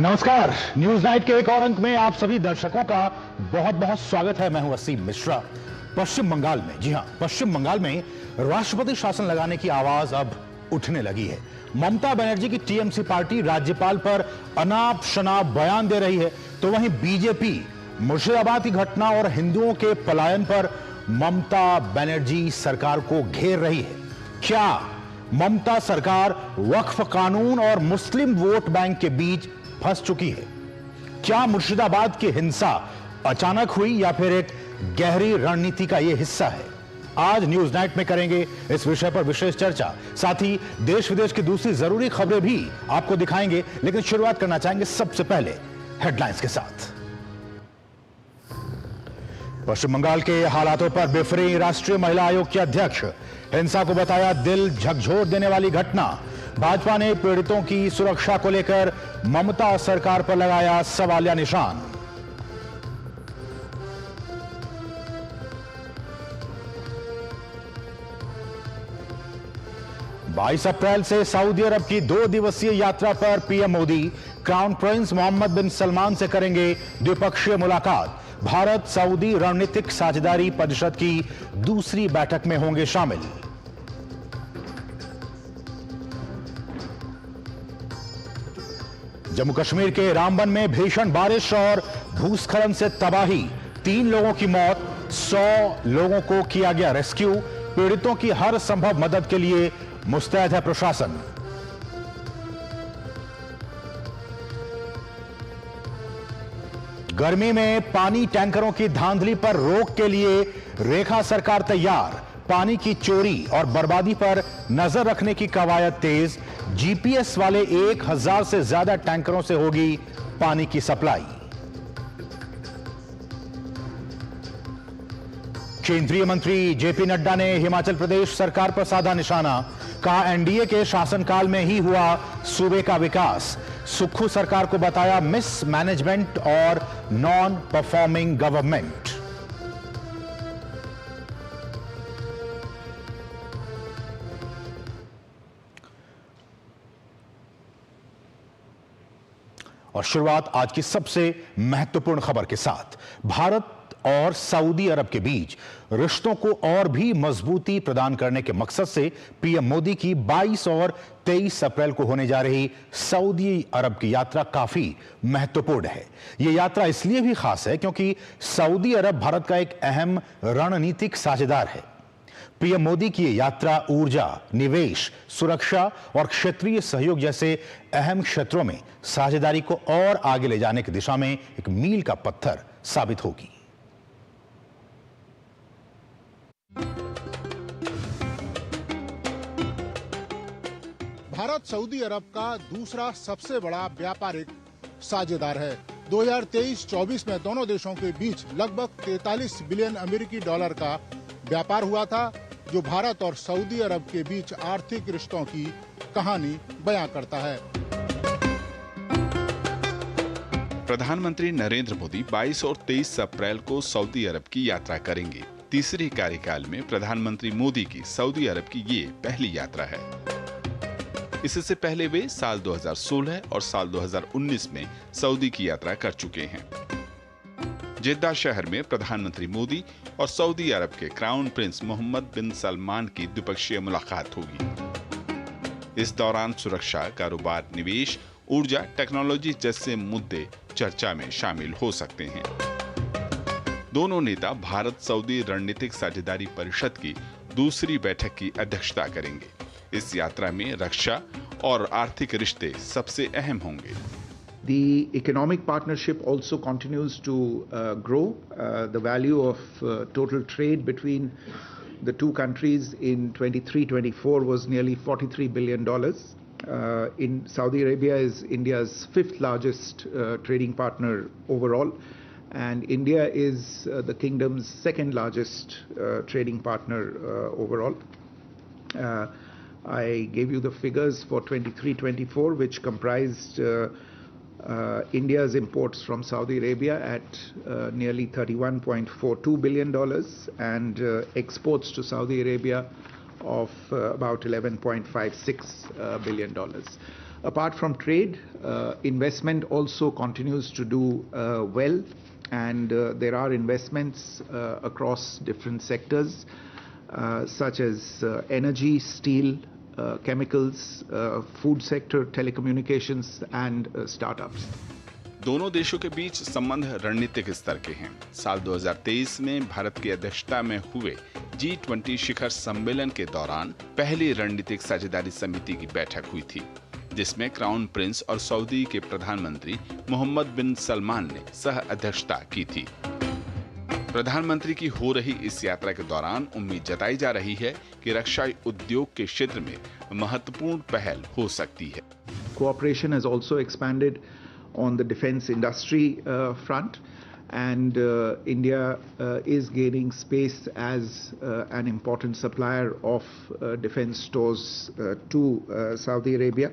नमस्कार। News night के एक और अंक में आप सभी दर्शकों का बहुत बहुत स्वागत है। मैं हूं वसीम मिश्रा। पश्चिम बंगाल में, जी हां, पश्चिम बंगाल में राष्ट्रपति शासन लगाने की आवाज अब उठने लगी है। ममता बनर्जी की टीएमसी पार्टी राज्यपाल पर अनाप शनाप बयान दे रही है, तो वहीं बीजेपी मुर्शिदाबाद की घटना और हिंदुओं के पलायन पर ममता बनर्जी सरकार को घेर रही है। क्या ममता सरकार वक्फ कानून और मुस्लिम वोट बैंक के बीच फंस चुकी है? क्या मुर्शिदाबाद की हिंसा अचानक हुई या फिर एक गहरी रणनीति का यह हिस्सा है? आज न्यूज नाइट में करेंगे इस विषय पर विशेष चर्चा। साथ ही देश विदेश की दूसरी जरूरी खबरें भी आपको दिखाएंगे, लेकिन शुरुआत करना चाहेंगे सबसे पहले हेडलाइंस के साथ। पश्चिम बंगाल के हालातों पर बिफरी राष्ट्रीय महिला आयोग के अध्यक्ष। हिंसा को बताया दिल झकझोर देने वाली घटना। भाजपा ने पीड़ितों की सुरक्षा को लेकर ममता सरकार पर लगाया सवालिया निशान। बाईस अप्रैल से सऊदी अरब की 2 दिवसीय यात्रा पर PM Modi crown prince Mohammed bin Salman से करेंगे द्विपक्षीय मुलाकात। भारत सऊदी रणनीतिक साझेदारी परिषद की दूसरी बैठक में होंगे शामिल। जम्मू कश्मीर के रामबन में भीषण बारिश और भूस्खलन से तबाही, 3 लोगों की मौत, 100 लोगों को किया गया रेस्क्यू। पीड़ितों की हर संभव मदद के लिए मुस्तैद है प्रशासन। गर्मी में पानी टैंकरों की धांधली पर रोक के लिए रेखा सरकार तैयार। पानी की चोरी और बर्बादी पर नजर रखने की कवायद तेज। जीपीएस वाले 1000 से ज्यादा टैंकरों से होगी पानी की सप्लाई। केंद्रीय मंत्री जेपी नड्डा ने हिमाचल प्रदेश सरकार पर साधा निशाना। कहा एनडीए के शासनकाल में ही हुआ सूबे का विकास। सुक्खू सरकार को बताया मिस मैनेजमेंट और नॉन परफॉर्मिंग गवर्नमेंट। और शुरुआत आज की सबसे महत्वपूर्ण खबर के साथ। भारत और सऊदी अरब के बीच रिश्तों को और भी मजबूती प्रदान करने के मकसद से पीएम मोदी की 22 और 23 अप्रैल को होने जा रही सऊदी अरब की यात्रा काफी महत्वपूर्ण है। यह यात्रा इसलिए भी खास है क्योंकि सऊदी अरब भारत का एक अहम रणनीतिक साझेदार है। पीएम मोदी की यह यात्रा ऊर्जा, निवेश, सुरक्षा और क्षेत्रीय सहयोग जैसे अहम क्षेत्रों में साझेदारी को और आगे ले जाने की दिशा में एक मील का पत्थर साबित होगी। भारत सऊदी अरब का दूसरा सबसे बड़ा व्यापारिक साझेदार है। 2023-24 में दोनों देशों के बीच लगभग 43 बिलियन अमेरिकी डॉलर का व्यापार हुआ था, जो भारत और सऊदी अरब के बीच आर्थिक रिश्तों की कहानी बयां करता है। प्रधानमंत्री नरेंद्र मोदी 22 और 23 अप्रैल को सऊदी अरब की यात्रा करेंगे। तीसरे कार्यकाल में प्रधानमंत्री मोदी की सऊदी अरब की ये पहली यात्रा है। इससे पहले वे साल 2016 और साल 2019 में सऊदी की यात्रा कर चुके हैं। जेद्दा शहर में प्रधानमंत्री मोदी और सऊदी अरब के crown prince Mohammed bin Salman की द्विपक्षीय मुलाकात होगी। इस दौरान सुरक्षा, कारोबार, निवेश, ऊर्जा, टेक्नोलॉजी जैसे मुद्दे चर्चा में शामिल हो सकते हैं। दोनों नेता भारत सऊदी रणनीतिक साझेदारी परिषद की दूसरी बैठक की अध्यक्षता करेंगे। इस यात्रा में रक्षा और आर्थिक रिश्ते सबसे अहम होंगे। The economic partnership also continues to grow. The value of total trade between the two countries in 23-24 was nearly $43 billion. In Saudi Arabia is India's 5th largest trading partner overall, and India is the kingdom's 2nd largest trading partner overall. I gave you the figures for 23-24, which comprised India's imports from Saudi Arabia at nearly $31.42 billion and exports to Saudi Arabia of about $11.56 billion. Apart from trade, investment also continues to do well, and there are investments across different sectors such as energy, steel, chemicals, food sector, telecommunications and startups. दोनों देशों के बीच संबंध रणनीतिक स्तर के हैं। साल 2023 में भारत की अध्यक्षता में हुए G20 शिखर सम्मेलन के दौरान पहली रणनीतिक साझेदारी समिति की बैठक हुई थी, जिसमें क्राउन प्रिंस और सऊदी के प्रधानमंत्री मोहम्मद बिन सलमान ने सह अध्यक्षता की थी। प्रधानमंत्री की हो रही इस यात्रा के दौरान उम्मीद जताई जा रही है कि रक्षा उद्योग के क्षेत्र में महत्वपूर्ण पहल हो सकती है। Cooperation has also expanded on the defense industry front, and India is gaining space as an important supplier of defense stores to Saudi Arabia,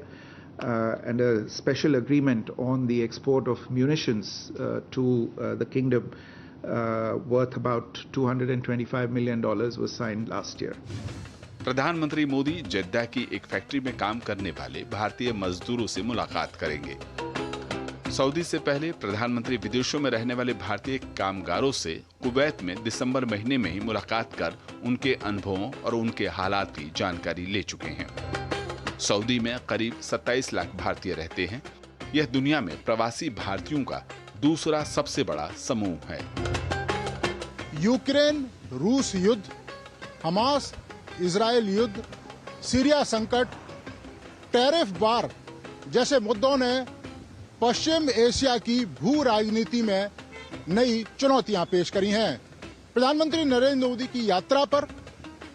and a special agreement on the export of munitions to the kingdom worth about $225 million was signed last year. प्रधानमंत्री मोदी जेद्दा की एक factory में काम करने वाले भारतीय मजदूरों से मुलाकात करेंगे। सऊदी से पहले प्रधानमंत्री विदेशों में रहने वाले भारतीय कामगारों से कुवैत में दिसंबर महीने में ही मुलाकात कर उनके अनुभवों और उनके हालात की जानकारी ले चुके हैं। सऊदी में करीब 27 लाख भारतीय रहते हैं। यह दुनिया में प्रवासी भारतीयों का दूसरा सबसे बड़ा समूह है। यूक्रेन रूस युद्ध, हमास इजरायल युद्ध, सीरिया संकट, टैरिफ बार जैसे मुद्दों ने पश्चिम एशिया की भू राजनीति में नई चुनौतियां पेश करी हैं। प्रधानमंत्री नरेंद्र मोदी की यात्रा पर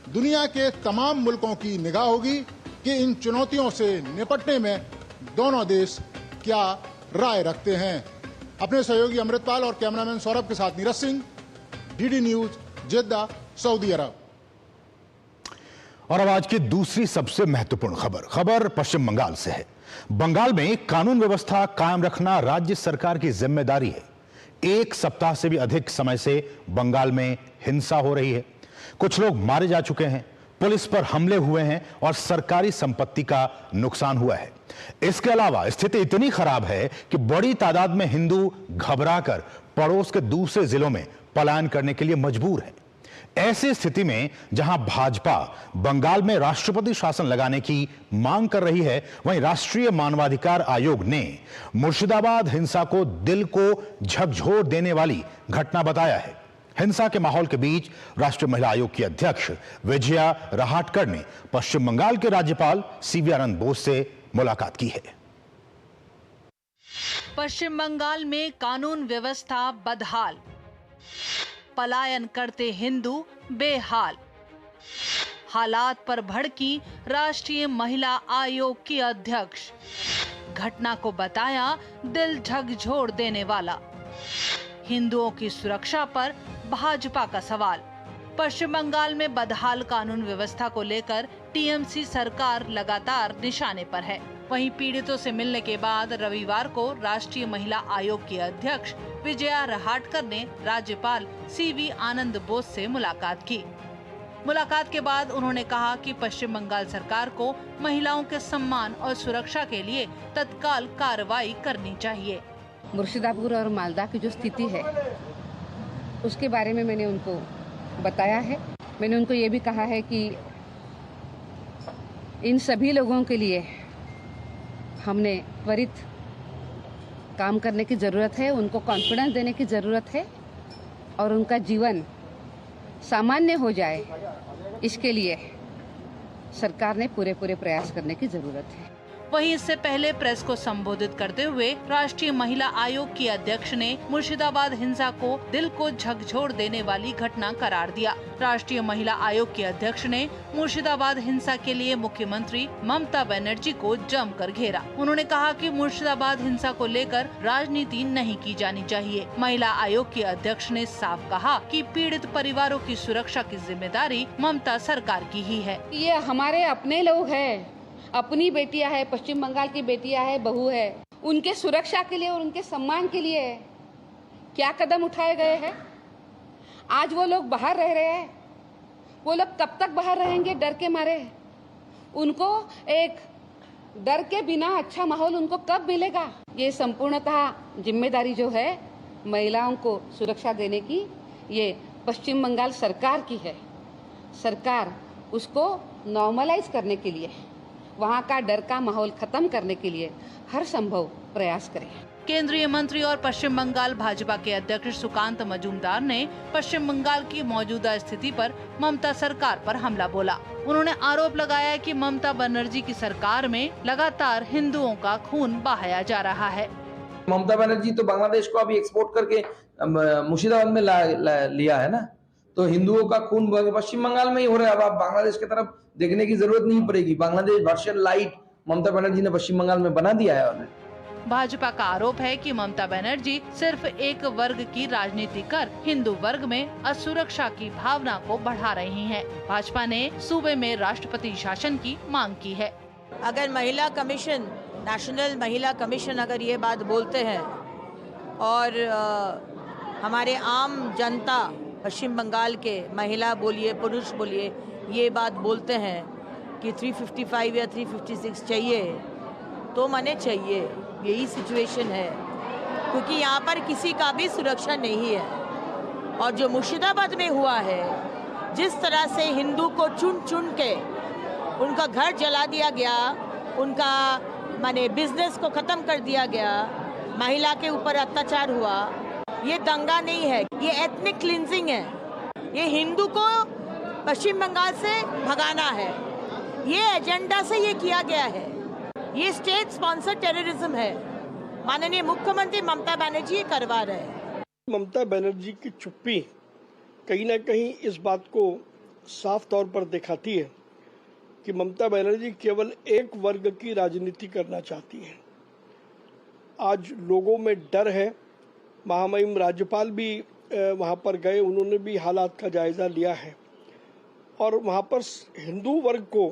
दुनिया के तमाम मुल्कों की निगाह होगी कि इन चुनौतियों से निपटने में दोनों देश क्या राय रखते हैं। अपने सहयोगी अमृतपाल और कैमरामैन सौरभ के साथ नीरज सिंह, डीडी न्यूज, जेद्दा, सऊदी अरब। और अब आज की दूसरी सबसे महत्वपूर्ण खबर पश्चिम बंगाल से है। बंगाल में कानून व्यवस्था कायम रखना राज्य सरकार की जिम्मेदारी है। एक सप्ताह से भी अधिक समय से बंगाल में हिंसा हो रही है। कुछ लोग मारे जा चुके हैं, पुलिस पर हमले हुए हैं और सरकारी संपत्ति का नुकसान हुआ है। इसके अलावा स्थिति इतनी खराब है कि बड़ी तादाद में हिंदू घबराकर पड़ोस के दूसरे जिलों में पलायन करने के लिए मजबूर है। ऐसी स्थिति में जहां भाजपा बंगाल में राष्ट्रपति शासन लगाने की मांग कर रही है, वहीं राष्ट्रीय मानवाधिकार आयोग ने मुर्शिदाबाद हिंसा को दिल को झकझोर देने वाली घटना बताया है। हिंसा के माहौल के बीच राष्ट्रीय महिला आयोग की अध्यक्ष विजया रहाटकर ने पश्चिम बंगाल के राज्यपाल सीवी आनंद बोस से मुलाकात की है। पश्चिम बंगाल में कानून व्यवस्था बदहाल, पलायन करते हिंदू बेहाल। हालात पर भड़की राष्ट्रीय महिला आयोग की अध्यक्ष, घटना को बताया दिल झकझोर देने वाला। हिंदुओं की सुरक्षा पर भाजपा का सवाल। पश्चिम बंगाल में बदहाल कानून व्यवस्था को लेकर टीएमसी सरकार लगातार निशाने पर है। वहीं पीड़ितों से मिलने के बाद रविवार को राष्ट्रीय महिला आयोग की अध्यक्ष विजया रहाटकर ने राज्यपाल सीवी आनंद बोस से मुलाकात की। मुलाकात के बाद उन्होंने कहा कि पश्चिम बंगाल सरकार को महिलाओं के सम्मान और सुरक्षा के लिए तत्काल कार्रवाई करनी चाहिए। मुर्शिदाबाद और मालदा की जो स्थिति है उसके बारे में मैंने उनको बताया है। मैंने उनको ये भी कहा है कि इन सभी लोगों के लिए हमने त्वरित काम करने की ज़रूरत है, उनको कॉन्फिडेंस देने की ज़रूरत है और उनका जीवन सामान्य हो जाए, इसके लिए सरकार ने पूरे प्रयास करने की ज़रूरत है। वहीं इससे पहले प्रेस को संबोधित करते हुए राष्ट्रीय महिला आयोग की अध्यक्ष ने मुर्शिदाबाद हिंसा को दिल को झकझोर देने वाली घटना करार दिया। राष्ट्रीय महिला आयोग की अध्यक्ष ने मुर्शिदाबाद हिंसा के लिए मुख्यमंत्री ममता बनर्जी को जमकर घेरा। उन्होंने कहा कि मुर्शिदाबाद हिंसा को लेकर राजनीति नहीं की जानी चाहिए। महिला आयोग की अध्यक्ष ने साफ कहा कि पीड़ित परिवारों की सुरक्षा की जिम्मेदारी ममता सरकार की ही है। ये हमारे अपने लोग हैं, अपनी बेटियां है, पश्चिम बंगाल की बेटियां है, बहू है, उनके सुरक्षा के लिए और उनके सम्मान के लिए क्या कदम उठाए गए हैं। आज वो लोग बाहर रह रहे हैं, वो लोग कब तक बाहर रहेंगे डर के मारे। उनको एक डर के बिना अच्छा माहौल उनको कब मिलेगा? ये संपूर्णतः जिम्मेदारी जो है महिलाओं को सुरक्षा देने की, ये पश्चिम बंगाल सरकार की है। सरकार उसको नॉर्मलाइज करने के लिए, वहाँ का डर का माहौल खत्म करने के लिए हर संभव प्रयास करें। केंद्रीय मंत्री और पश्चिम बंगाल भाजपा के अध्यक्ष सुकांत मजूमदार ने पश्चिम बंगाल की मौजूदा स्थिति पर ममता सरकार पर हमला बोला। उन्होंने आरोप लगाया कि ममता बनर्जी की सरकार में लगातार हिंदुओं का खून बहाया जा रहा है। ममता बनर्जी तो बांग्लादेश को अभी एक्सपोर्ट करके मुर्शिदाबाद में लिया है ना, तो हिंदुओं का खून पश्चिम बंगाल में ही हो रहा है। अब आप बांग्लादेश की तरफ देखने की जरूरत नहीं पड़ेगी। बांग्लादेश वर्शन लाइट ममता बनर्जी ने पश्चिम बंगाल में बना दिया है ऑलरेडी। भाजपा का आरोप है कि ममता बनर्जी सिर्फ एक वर्ग की राजनीति कर हिंदू वर्ग में असुरक्षा की भावना को बढ़ा रही हैं। भाजपा ने सूबे में राष्ट्रपति शासन की मांग की है। अगर महिला कमीशन, नेशनल महिला कमीशन अगर ये बात बोलते हैं और हमारे आम जनता पश्चिम बंगाल के महिला बोलिए पुरुष बोलिए ये बात बोलते हैं कि 355 या 356 चाहिए, तो मने चाहिए। यही सिचुएशन है, क्योंकि यहाँ पर किसी का भी सुरक्षा नहीं है। और जो मुर्शिदाबाद में हुआ है, जिस तरह से हिंदू को चुन चुन के उनका घर जला दिया गया, उनका माने बिजनेस को ख़त्म कर दिया गया, महिला के ऊपर अत्याचार हुआ, ये दंगा नहीं है, ये एथनिक क्लिंजिंग है। ये हिंदू को पश्चिम बंगाल से भगाना है, ये एजेंडा से ये किया गया है। ये स्टेट स्पॉन्सर्ड टेररिज्म है। माननीय मुख्यमंत्री ममता बनर्जी ये करवा रहे हैं। ममता बनर्जी की चुप्पी कहीं ना कहीं इस बात को साफ तौर पर दिखाती है कि ममता बनर्जी केवल एक वर्ग की राजनीति करना चाहती है। आज लोगों में डर है। महामहिम राज्यपाल भी वहां पर गए, उन्होंने भी हालात का जायजा लिया है और वहां पर हिंदू वर्ग को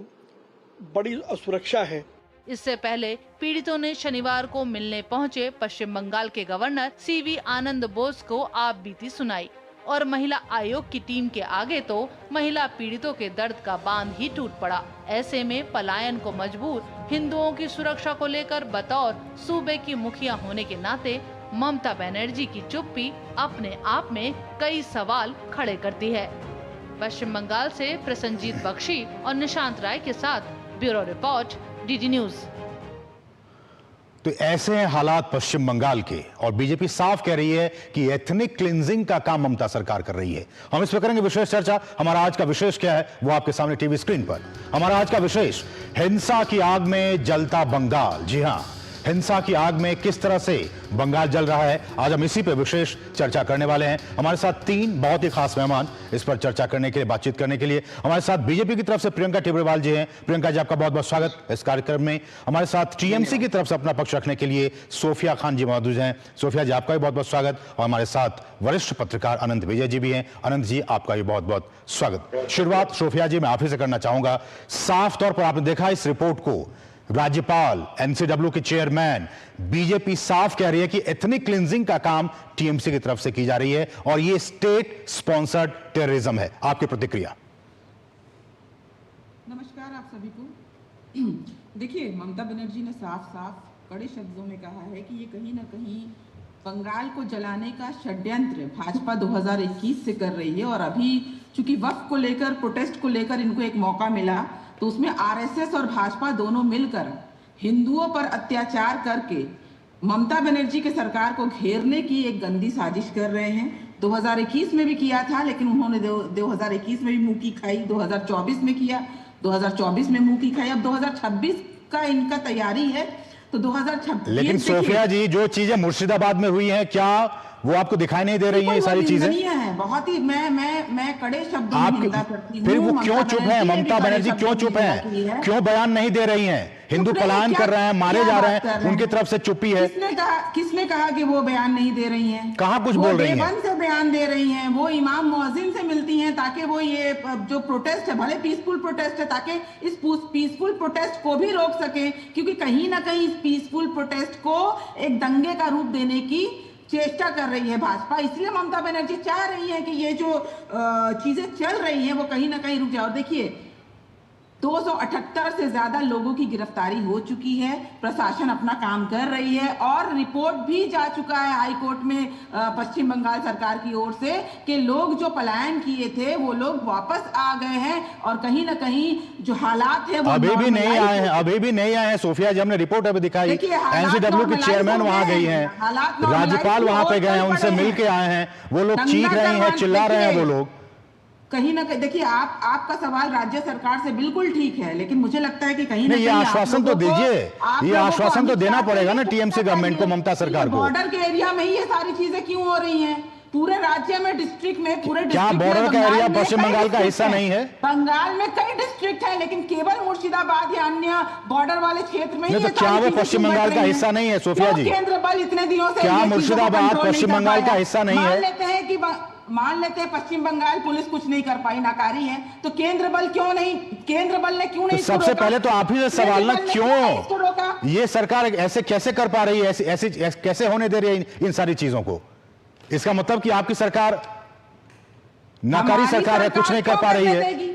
बड़ी असुरक्षा है। इससे पहले पीड़ितों ने शनिवार को मिलने पहुंचे पश्चिम बंगाल के गवर्नर सीवी आनंद बोस को आप बीती सुनाई और महिला आयोग की टीम के आगे तो महिला पीड़ितों के दर्द का बांध ही टूट पड़ा। ऐसे में पलायन को मजबूर हिंदुओं की सुरक्षा को लेकर बतौर सूबे की मुखिया होने के नाते ममता बनर्जी की चुप्पी अपने आप में कई सवाल खड़े करती है। पश्चिम बंगाल से प्रसन्नजीत बख्शी और निशांत राय के साथ ब्यूरो रिपोर्ट, डीडी न्यूज। तो ऐसे हैं हालात पश्चिम बंगाल के और बीजेपी साफ कह रही है कि एथनिक क्लिंजिंग का काम ममता सरकार कर रही है। हम इस पर करेंगे विशेष चर्चा। हमारा आज का विशेष क्या है वो आपके सामने टीवी स्क्रीन पर। हमारा आज का विशेष, हिंसा की आग में जलता बंगाल। जी हां, हिंसा की आग में किस तरह से बंगाल जल रहा है, आज हम इसी पे विशेष चर्चा करने वाले हैं। हमारे साथ तीन बहुत ही खास मेहमान इस पर चर्चा करने के लिए, बातचीत करने के लिए। हमारे साथ बीजेपी की तरफ से प्रियंका टिब्रेवाल जी हैं। प्रियंका जी, आपका बहुत बहुत स्वागत इस कार्यक्रम में। हमारे साथ टीएमसी की तरफ से अपना पक्ष रखने के लिए सोफिया खान जी मौजूद हैं। सोफिया जी, आपका भी बहुत बहुत स्वागत। और हमारे साथ वरिष्ठ पत्रकार अनंत विजय जी भी हैं। अनंत जी, आपका भी बहुत बहुत स्वागत। शुरुआत सोफिया जी मैं आप ही से करना चाहूंगा। साफ तौर पर आपने देखा इस रिपोर्ट को, राज्यपाल, एनसीडब्ल्यू के चेयरमैन, बीजेपी साफ कह रही है कि एथनिक क्लिंजिंग का काम टीएमसी की तरफ से की जा रही है और ये स्टेट स्पॉन्सर्ड टेररिज्म है। आपकी प्रतिक्रिया? नमस्कार आप सभी को। देखिए, ममता बनर्जी ने साफ साफ कड़े शब्दों में कहा है कि ये कहीं ना कहीं बंगाल को जलाने का षड्यंत्र भाजपा 2021 से कर रही है। और अभी चूंकि वक्फ को लेकर, प्रोटेस्ट को लेकर इनको एक मौका मिला, तो उसमें आरएसएस और भाजपा दोनों मिलकर हिंदुओं पर अत्याचार करके ममता बनर्जी के सरकार को घेरने की एक गंदी साजिश कर रहे हैं। 2021 में भी किया था, लेकिन उन्होंने 2021 में भी मुंह की खाई, 2024 में किया, 2024 में मुंह की खाई, अब 2026 का इनका तैयारी है। तो 2026, लेकिन सोफिया जी, जो चीजें मुर्शिदाबाद में हुई हैं, क्या वो आपको दिखाई नहीं दे रही हैं? ये सारी चीजें है बहुत ही, मैं कड़े शब्दों में निंदा करती हूं। फिर वो क्यों चुप है? ममता बनर्जी क्यों चुप है? क्यों बयान नहीं दे रही हैं? हिंदू पलायन कर रहे हैं, मारे जा रहे हैं, उनकी तरफ से चुप्पी है। किसने कहा कि वो बयान नहीं दे रही हैं? कहां कुछ बोल रही हैं? देवबंद से बयान दे रही हैं, वो इमाम मुअज्जिन से मिलती हैं ताकि वो ये जो प्रोटेस्ट है, भले पीसफुल प्रोटेस्ट है, ताकि इस पीसफुल प्रोटेस्ट को भी रोक सके, क्योंकि कहीं ना कहीं इस पीसफुल प्रोटेस्ट को एक दंगे का रूप देने की चेष्टा कर रही है भाजपा। इसलिए ममता बनर्जी चाह रही है कि ये जो चीजें चल रही हैं वो कहीं ना कहीं रुक जाए। और देखिए, 278 से ज्यादा लोगों की गिरफ्तारी हो चुकी है। प्रशासन अपना काम कर रही है और रिपोर्ट भी जा चुका है हाई कोर्ट में पश्चिम बंगाल सरकार की ओर से कि लोग जो पलायन किए थे वो लोग वापस आ गए हैं और कहीं ना कहीं जो हालात है वो अभी भी नहीं आए हैं, अभी भी नहीं आए हैं सोफिया जी। हमने रिपोर्ट अभी दिखाई, एनसीडब्ल्यू के चेयरमैन वहां गई हैं, राज्यपाल वहां पे गए हैं, उनसे मिलके आए हैं, वो लोग चीख रहे हैं, चिल्ला रहे हैं वो लोग। कहीं ना कहीं देखिए, आपका सवाल राज्य सरकार से बिल्कुल ठीक है, लेकिन मुझे लगता है कि कहीं ना कहीं ये आश्वासन तो दीजिए, ये आश्वासन तो देना पड़ेगा ना टीएमसी गवर्नमेंट को, ममता सरकार को। बॉर्डर के एरिया में ही ये सारी चीजें क्यों हो रही हैं? पूरे राज्य में, डिस्ट्रिक्ट में, पूरे क्या बॉर्डर का एरिया पश्चिम बंगाल का हिस्सा नहीं है? बंगाल में कई डिस्ट्रिक्ट है, लेकिन केवल मुर्शिदाबाद या अन्य बॉर्डर वाले क्षेत्र में तो क्या वो पश्चिम बंगाल का हिस्सा नहीं है सोफिया जी? केंद्र बल इतने दिनों से क्या मुर्शिदाबाद पश्चिम बंगाल का हिस्सा नहीं है? मान लेते हैं पश्चिम बंगाल पुलिस कुछ नहीं कर पाई, नाकारी है, तो केंद्र बल क्यों नहीं, केंद्र बल ने क्यों नहीं? तो सबसे पहले तो आप ही से सवाल ना, क्यों ये सरकार ऐसे कैसे कर पा रही है, ऐसे कैसे होने दे रही है इन सारी चीजों को? इसका मतलब कि आपकी सरकार नाकारी सरकार है, कुछ नहीं कर पा रही है।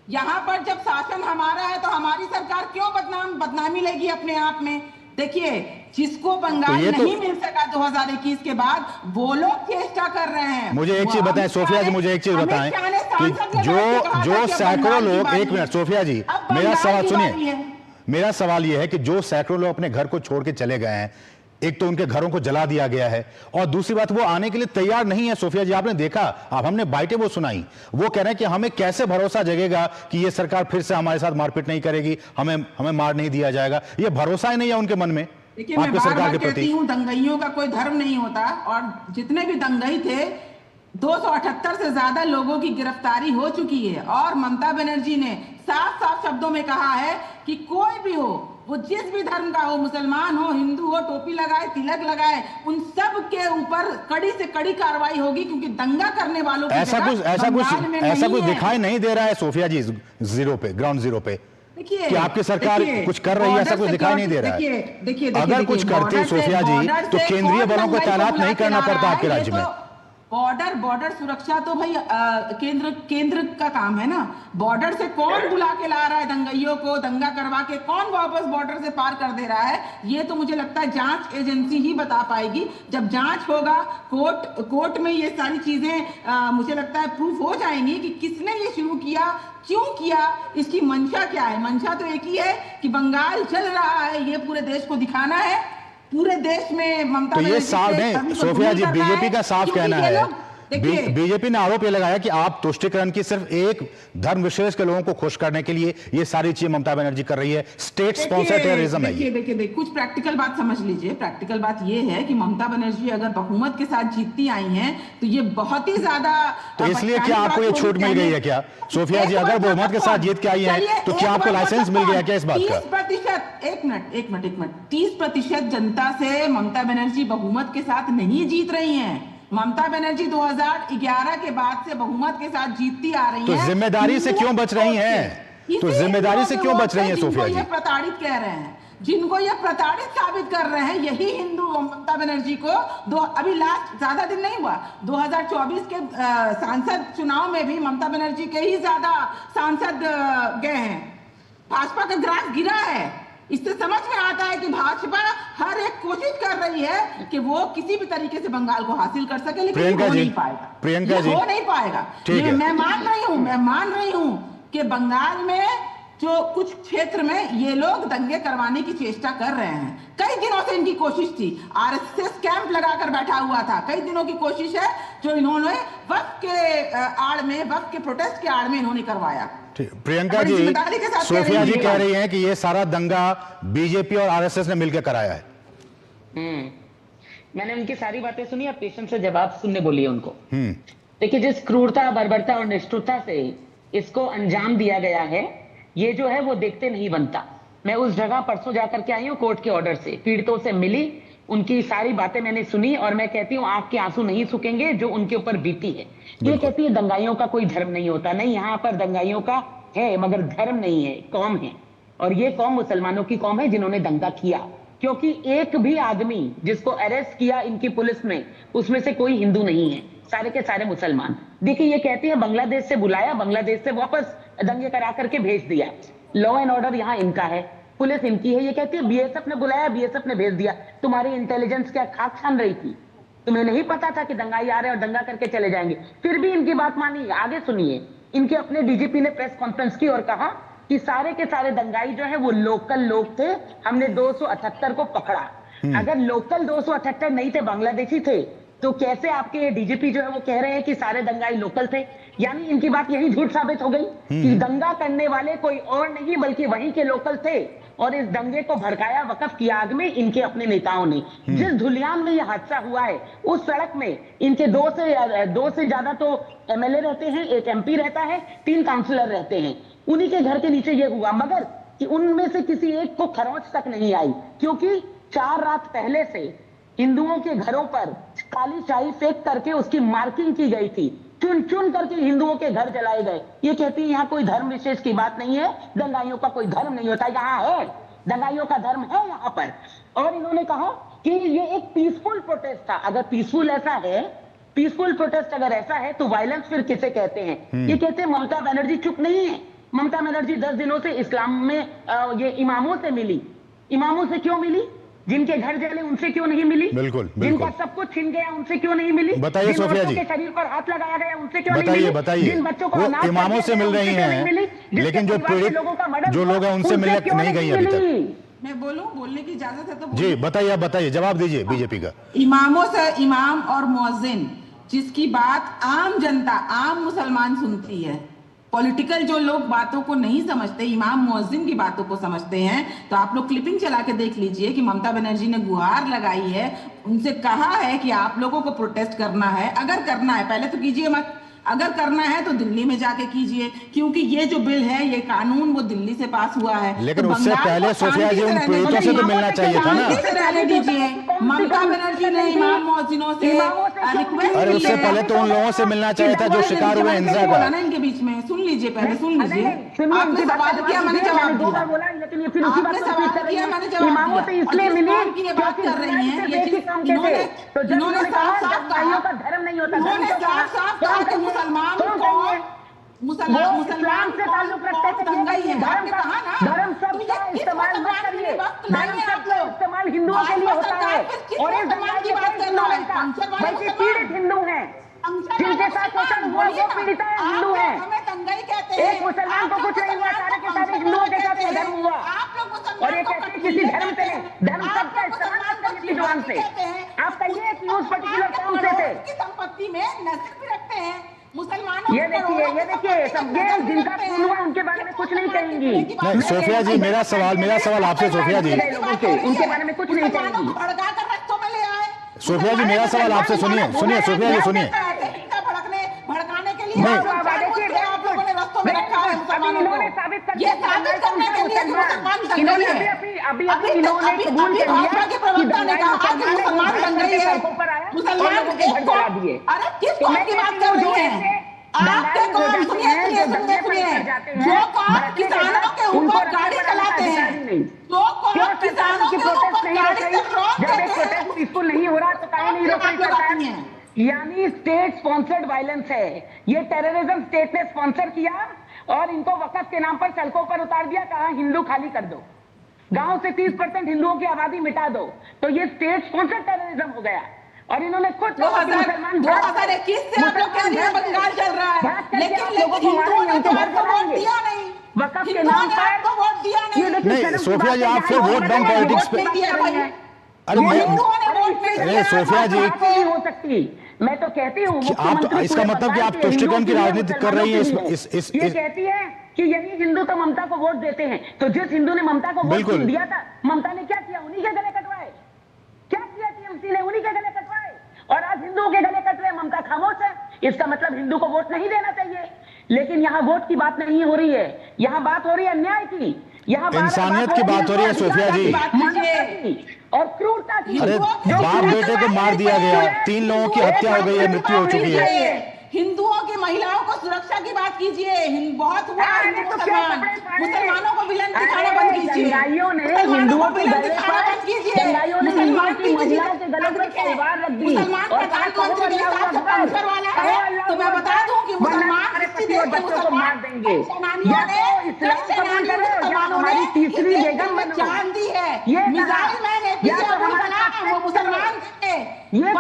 यहां पर जब शासन हमारा है तो हमारी सरकार क्यों बदनामी लेगी अपने आप में? देखिए, जिसको बंगाल नहीं मिल सका 2021 के बाद, वो लोग चेष्टा कर रहे हैं। मुझे एक चीज बताएं सोफिया जी, मुझे एक चीज बताएं कि जो सैकड़ों लोग, एक मिनट सोफिया जी, मेरा सवाल सुनिए, मेरा सवाल यह है कि जो सैकड़ों लोग अपने घर को छोड़ के चले गए हैं, एक तो उनके घरों को जला दिया गया है और दूसरी बात वो आने के लिए तैयार नहीं है। सोफिया जी, आपने देखा, अब हमने बाइटें वो सुनाई, वो कह रहे हैं कि हमें कैसे भरोसा जगेगा कि ये सरकार फिर से हमारे साथ मारपीट नहीं करेगी, हमें मार नहीं दिया जाएगा। ये भरोसा ही नहीं है उनके मन में आपकी सरकार के प्रति। दंगाइयों का कोई धर्म नहीं होता और जितने भी दंगाई थे 278 से ज्यादा लोगों की गिरफ्तारी हो चुकी है और ममता बनर्जी ने साफ साफ शब्दों में कहा है कि कोई भी हो, वो जिस भी धर्म का हो, मुसलमान हो, हिंदू हो, टोपी लगाए, तिलक लगाए, उन सब के ऊपर कड़ी से कड़ी कार्रवाई होगी, क्योंकि दंगा करने वालों की ऐसा कुछ दिखाई नहीं दे रहा है सोफिया जी, ग्राउंड जीरो पे कि आपकी सरकार कुछ कर रही है, ऐसा कुछ दिखाई नहीं दे रहा है। देखिए, अगर कुछ करती सोफिया जी तो केंद्रीय बलों को तैनात नहीं करना पड़ता आपके राज्य में। बॉर्डर सुरक्षा तो भाई केंद्र का काम है ना। बॉर्डर से कौन बुला के ला रहा है दंगाइयों को, दंगा करवा के कौन वापस बॉर्डर से पार कर दे रहा है, ये तो मुझे लगता है जांच एजेंसी ही बता पाएगी। जब जांच होगा कोर्ट में ये सारी चीजें मुझे लगता है प्रूफ हो जाएंगी कि किसने ये शुरू किया, क्यों किया, इसकी मंशा क्या है। मंशा तो एक ही है कि बंगाल चल रहा है, ये पूरे देश को दिखाना है, पूरे देश में ममता तो ये साफ नहीं सोफिया जी, बीजेपी का साफ कहना है, बीजेपी ने आरोप ये लगाया कि आप तुष्टीकरण की सिर्फ एक धर्म विशेष के लोगों को खुश करने के लिए ये सारी चीजें ममता बनर्जी कर रही है, स्टेट स्पॉन्सर्ड टेररिज्म है। देखिए कुछ प्रैक्टिकल बात समझ लीजिए। प्रैक्टिकल बात ये है कि ममता बनर्जी अगर बहुमत के साथ जीतती आई हैं तो ये बहुत ही ज्यादा, तो इसलिए क्या आपको ये छूट मिल गई है क्या सोफिया जी? अगर बहुमत के साथ जीत के आई है तो क्या आपको लाइसेंस मिल गया क्या इस बात का? 30%, एक मिनट 30% जनता से ममता बनर्जी बहुमत के साथ नहीं जीत रही है। ममता बनर्जी 2011 के बाद से बहुमत के साथ जीतती आ रही है। तो जिम्मेदारी से क्यों बच रही हैं? तो जिम्मेदारी से क्यों बच रही हैं सोफिया जी? प्रताड़ित कह रहे हैं, जिनको ये प्रताड़ित साबित कर रहे हैं, यही हिंदू ममता बनर्जी को अभी लास्ट ज्यादा दिन नहीं हुआ, 2024 के सांसद चुनाव में भी ममता बनर्जी के ही ज्यादा सांसद गए हैं। भाजपा का ग्राफ गिरा है। इससे समझ में आता है कि भाजपा हर एक कोशिश कर रही है कि वो किसी भी तरीके से बंगाल को हासिल कर सके, लेकिन हो नहीं पाएगा। प्रियंका जी, हो नहीं पाएगा। मैं मान रही हूं कि बंगाल में जो कुछ क्षेत्र में ये लोग दंगे करवाने की चेष्टा कर रहे हैं। कई दिनों से इनकी कोशिश थी, आरएसएस कैंप लगाकर बैठा हुआ था, कई दिनों की कोशिश है जो इन्होंने वक्त के आड़ में, वक्त के प्रोटेस्ट के आड़ में इन्होंने करवाया। प्रियंका जी, सोफिया जी कह रही हैं कि ये सारा दंगा बीजेपी और आरएसएस ने मिलकर कराया है। मैंने उनकी सारी बातें सुनी, अब पेशेंस से जवाब सुनने बोलिए उनको। देखिए, जिस क्रूरता, बर्बरता और निष्ठुरता से इसको अंजाम दिया गया है, ये जो है वो देखते नहीं बनता। मैं उस जगह परसों जाकर के आई हूँ कोर्ट के ऑर्डर से, पीड़ितों से मिली, उनकी सारी बातें मैंने सुनी और मैं कहती हूँ आंख के आंसू नहीं सूखेंगे जो उनके ऊपर बीती है। ये कहती है दंगाइयों का कोई धर्म नहीं होता, नहीं, यहाँ पर दंगाइयों का है मगर धर्म नहीं है, कौम है, और ये कौम मुसलमानों की कौम है जिन्होंने दंगा किया। क्योंकि एक भी आदमी जिसको अरेस्ट किया इनकी पुलिस में, उसमें से कोई हिंदू नहीं है, सारे के सारे मुसलमान। देखिए, ये कहती है बांग्लादेश से बुलाया, बांग्लादेश से वापस दंगे करा करके भेज दिया। लॉ एंड ऑर्डर यहाँ इनका है, पुलिस इनकी है। ये कहती है बीएसएफ ने बुलाया, बीएसएफ ने भेज दिया। तुम्हारी इंटेलिजेंस क्या खाक छान रही थी? तुम्हें नहीं पता था कि दंगाई आ रहे हैं और दंगा करके चले जाएंगे? फिर भी इनकी बात मानी। आगे सुनिए, इनके अपने डीजीपी ने प्रेस कॉन्फ्रेंस की और कहा कि सारे के सारे दंगाई जो है वो लोकल लोग थे, हमने 278 को पकड़ा। अगर लोकल 278 नहीं थे, बांग्लादेशी थे, तो कैसे आपके डीजीपी जो है वो कह रहे हैं कि सारे दंगाई लोकल थे? यानी इनकी बात यही झूठ साबित हो गई कि दंगा करने वाले कोई और नहीं बल्कि वहीं के लोकल थे, और इस दंगे को भड़काया वकफ की आग में इनके अपने नेताओं ने। जिस धुलियान में यह हादसा हुआ है, उस सड़क में इनके दो से ज्यादा तो एमएलए रहते हैं, एक एमपी रहता है, 3 काउंसलर रहते हैं। उन्हीं के घर के नीचे यह हुआ, मगर कि उनमें से किसी एक को खरोंच तक नहीं आई, क्योंकि 4 रात पहले से हिंदुओं के घरों पर काली शाही फेंक करके उसकी मार्किंग की गई थी। चुन चुन करके हिंदुओं के घर जलाए गए। ये कहती है यहाँ कोई धर्म विशेष की बात नहीं है, दंगाइयों का कोई धर्म नहीं होता। यहाँ है, दंगाइयों का धर्म है यहाँ पर। और इन्होंने कहा कि ये एक पीसफुल प्रोटेस्ट था। अगर पीसफुल ऐसा है, पीसफुल प्रोटेस्ट अगर ऐसा है, तो वायलेंस फिर किसे कहते हैं? ये कहते हैं ममता बनर्जी चुप नहीं है। ममता बनर्जी 10 दिनों से इस्लाम में ये इमामों से मिली। इमामों से क्यों मिली? जिनके घर जले उनसे क्यों नहीं मिली? बिल्कुल, जिनका सब कुछ छिन गया उनसे क्यों नहीं मिली? बताइए सोफिया जी, के शरीर पर हाथ लगाया गया उनसे क्यों नहीं मिली? बताइए। जिन बच्चों को वो इमामों से मिल रही हैं, लेकिन जो पीड़ित जो लोग हैं उनसे मिलने नहीं गई अभी तक। मैं बोलने की इजाजत है तो जी बताइए, आप बताइए, जवाब दीजिए बीजेपी का। इमामों से, इमाम और मुअज्जिन जिसकी बात आम जनता, आम मुसलमान सुनती है, पॉलिटिकल जो लोग बातों को नहीं समझते, इमाम मुअज्जिन की बातों को समझते हैं, तो आप लोग क्लिपिंग चला के देख लीजिए कि ममता बनर्जी ने गुहार लगाई है, उनसे कहा है कि आप लोगों को प्रोटेस्ट करना है। अगर करना है पहले तो कीजिए मत, अगर करना है तो दिल्ली में जाके कीजिए, क्योंकि ये जो बिल है, ये कानून वो दिल्ली से पास हुआ है। लेकिन तो उससे पहले सोफिया जी उन पीड़ितों से तो मिलना चाहिए था ना। रहने दीजिए। ममता बनर्जी ने इमाम मुअज्जिनों से रिक्वेस्ट, अरे उससे पहले तो उन लोगों से मिलना चाहिए था जो शिकार हुए हिंसा का। इनके बीच में सुन लीजिए, पहले सुन लीजिए। आपने सवाल किया, मैंने जवाब दिया। आपने सवाल किया, मैंने जवाब दिया। इसलिए मिली की ये बात कर रही हैं, ये इन्होंने साफ साफ कहा, धर्म नहीं होता, इन्होंने साफ साफ कहा कि मुसलमान से ताल्लुक रखते थे, दंगाई है। आपने कहा ना, धर्म शब्द का इस्तेमाल मत करिए, धर्म शब्द का इस्तेमाल हिंदुओं के लिए होता है, और इस दंगाई की बात करना है, बल्कि पीड़ित हिंदू हैं जिनके साथ शोषण हुआ, वो पीड़ित है, हिंदू है। एक मुसलमान को कुछ नहीं हुआ, सारे के सारे हिंदुओं के साथ ये धर्म हुआ। और ये कहते हैं किसी धर्म से नहीं, धर्म शब्द का इस्तेमाल मत करिए विद्वान से। आप कहिए कि उस पर्टिकुलर कौन से थे, संपत्ति में नजर भी रखते हैं मुसलमानों। ये देखिए सब ये जिनका खून हुआ उनके बारे में कुछ नहीं कहेंगी। नहीं सोफिया जी, मेरा सवाल आपसे, सोफिया जी, उनके बारे में कुछ नहीं कहेंगी। सोफिया जी मेरा सवाल आपसे सुनिए, सोफिया जी सुनिए। भड़काने के लिए आप लोगों ने रस्तों में रखा है मुसलमानों को, ये साबित करने के लिए कि मुसलमान दंगाई है। अभी भाजपा के प्रवक्ता ने कहा कि मुसलमान दंगाई है, मुसलमान एक को, अरे किस कौम की बात कर रही है? आपके कौम, सुनिए, जो कौम किसानों के ऊपर गाड़ी चलाते हैं, जो कौम किसानों के ऊपर गाड़ी से रोकते हैं, इसको नहीं हो रहा तो काहे नहीं रोक रही सरकार? यानी स्टेट स्पॉन्सर्ड वायलेंस है ये, टेररिज्म स्टेट ने स्पॉन्सर किया और इनको वक़्फ़ के नाम पर सड़कों पर उतार दिया, कहा हिंदू खाली कर दो, गांव से 30% हिंदुओं की आबादी मिटा दो, तो ये स्टेट स्पॉन्सर्ड टेररिज्म हो गया। और इन्होंने खुद 2021 से आप लोग कह रहे हैं बंगाल चल रहा है, लेकिन हिंदुओं ने तो आपको वोट दिया नहीं, वक़्फ़ के नाम पर आपको वोट दिया नहीं। सोफिया जी, आप फिर वोट बैंक पॉलिटिक्स पे, अरे सोफिया जी हो सकती, मैं तो कहती हूँ आप, इसका मतलब कि आप तुष्टिकरण की राजनीति कर रही है। ये कहती है कि यही हिंदू तो ममता को वोट देते हैं, तो जिस हिंदू ने ममता को वोट दिया था, ममता ने क्या किया? उन्हीं के गले कटवाए। क्या किया टीएमसी ने? उन्हीं के गले कटवाए। और आज हिंदुओं के गले कट रहे, ममता खामोश है। इसका मतलब हिंदू को वोट नहीं देना चाहिए। लेकिन यहाँ वोट की बात नहीं हो रही है, यहाँ बात हो रही है अन्याय की, यहाँ इंसानियत की बात हो रही है सोफिया जी, और क्रूरता की। अरे बाप बेटे को मार दिया गया, 3 लोगों की हत्या हो गई है, मृत्यु हो चुकी है। हिंदुओं की महिलाओं को सुरक्षा की बात कीजिए, बहुत हुआ मुसलमानों को विलन दिखाना बंद कीजिए, दंगाइयों ने हिंदुओं के गले पर, दंगाइयों ने हिंदुओं की महिलाओं के गले पर तलवार रख दी। मुसलमान प्रधानमंत्री के साथ स्पॉन्सर वाला है, तो मैं बता दूं कि मुसलमान बच्चों को मार देंगे, या तो इस्लाम कबूल करो तीसरी बेगम बनो। जान दी है ये missile man APJ Abdul Kalam वो मुसलमान थे, ये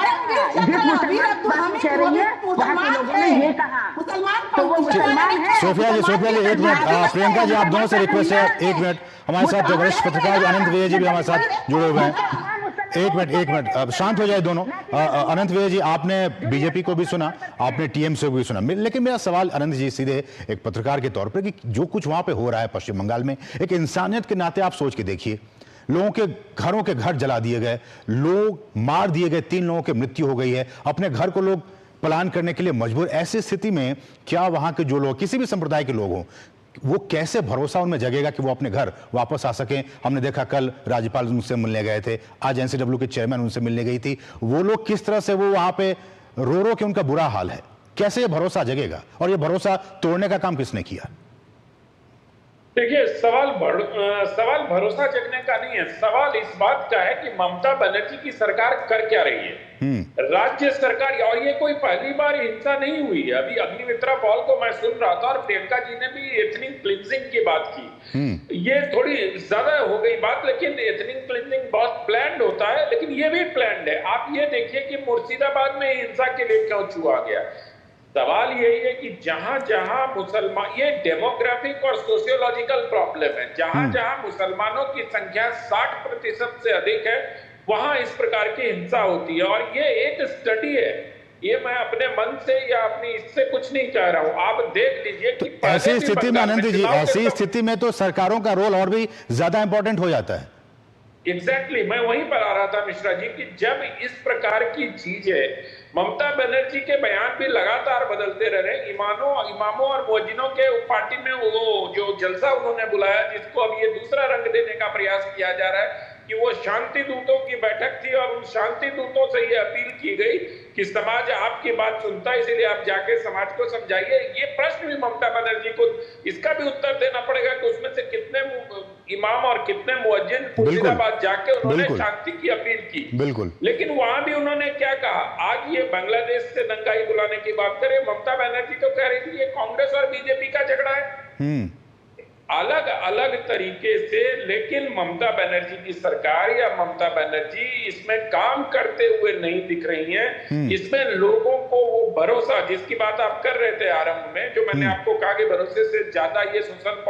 सोफिया जी एक मिनट, प्रियंका जी आप दोनों से रिक्वेस्ट है, एक मिनट, हमारे साथ वरिष्ठ पत्रकार अनंत विजय जी भी हमारे साथ जुड़े हुए हैं। एक मिनट, अब शांत हो जाए दोनों। अनंत विजय जी, आपने बीजेपी को भी सुना, आपने टीएमसी को भी सुना, लेकिन मेरा सवाल अनंत जी सीधे एक पत्रकार के तौर पर कि जो कुछ वहां पे हो रहा है पश्चिम बंगाल में, एक इंसानियत के नाते आप सोच के देखिए, लोगों के घरों के घर जला दिए गए, लोग मार दिए गए, 3 लोगों की मृत्यु हो गई है, अपने घर को लोग पलायन करने के लिए मजबूर। ऐसी स्थिति में क्या वहां के जो लोग, किसी भी संप्रदाय के लोग हों, वो कैसे भरोसा उनमें जगेगा कि वो अपने घर वापस आ सकें? हमने देखा कल राज्यपाल उनसे मिलने गए थे, आज एनसीडब्ल्यू के चेयरमैन उनसे मिलने गई थी, वो लोग किस तरह से वो वहां पे रो के उनका बुरा हाल है, कैसे ये भरोसा जगेगा? और ये भरोसा तोड़ने का काम किसने किया? देखिए, सवाल भरोसा जगने का नहीं है, सवाल इस बात का है कि ममता बनर्जी की सरकार कर क्या रही है। राज्य सरकार, और ये कोई पहली बार हिंसा नहीं हुई है। अभी अग्निमित्रा पॉल को मैं सुन रहा था और प्रियंका जी ने भी एथनिक क्लींजिंग की बात की। ये थोड़ी ज्यादा हो गई बात, लेकिन एथनिक क्लींजिंग बहुत प्लान्ड होता है, लेकिन ये भी प्लान्ड है। आप ये देखिए कि मुर्शिदाबाद में हिंसा के लिए क्यों छुआ गया। सवाल यही है कि जहां जहां मुसलमान, ये डेमोग्राफिक और सोशियोलॉजिकल प्रॉब्लम है, जहां जहां मुसलमानों की संख्या 60% से अधिक है, वहां इस प्रकार की हिंसा होती है। और ये एक स्टडी है, ये मैं अपने मन से या अपनी इससे कुछ नहीं कह रहा हूं, आप देख लीजिए कि तो ऐसी स्थिति में आनंद जी, ऐसी स्थिति में तो सरकारों का रोल और भी ज्यादा इंपॉर्टेंट हो जाता है। एग्जैक्टली, मैं वहीं पर आ रहा था मिश्रा जी कि जब इस प्रकार की चीज है, ममता बनर्जी के बयान भी लगातार बदलते रह रहे। इमामों और मुअज्जिनों के पार्टी में वो जो जलसा उन्होंने बुलाया, जिसको अब ये दूसरा रंग देने का प्रयास किया जा रहा है कि वो शांति दूतों की बैठक थी और उन शांति दूतों से ये अपील की गई कि समाज आपकी बात सुनता है, इसीलिए आप जाके समाज को समझाइए। ये प्रश्न भी ममता बनर्जी को इसका भी उत्तर देना पड़ेगा कि उसमें से कितने इमाम और कितने मुअज्जिन मुर्शिदाबाद जाके उन्होंने शांति की अपील की। बिल्कुल, लेकिन वहां भी उन्होंने क्या कहा, आज ये बांग्लादेश से दंगाई बुलाने की बात करें, ममता बनर्जी तो कह रही थी ये कांग्रेस और बीजेपी का झगड़ा है, अलग अलग तरीके से। लेकिन ममता बनर्जी की सरकार या ममता बनर्जी इसमें काम करते हुए नहीं दिख रही हैं। इसमें लोगों को वो भरोसा, जिसकी बात आप कर रहे थे आरंभ में, जो मैंने आपको कहा कि भरोसे से ज्यादा ये सोशल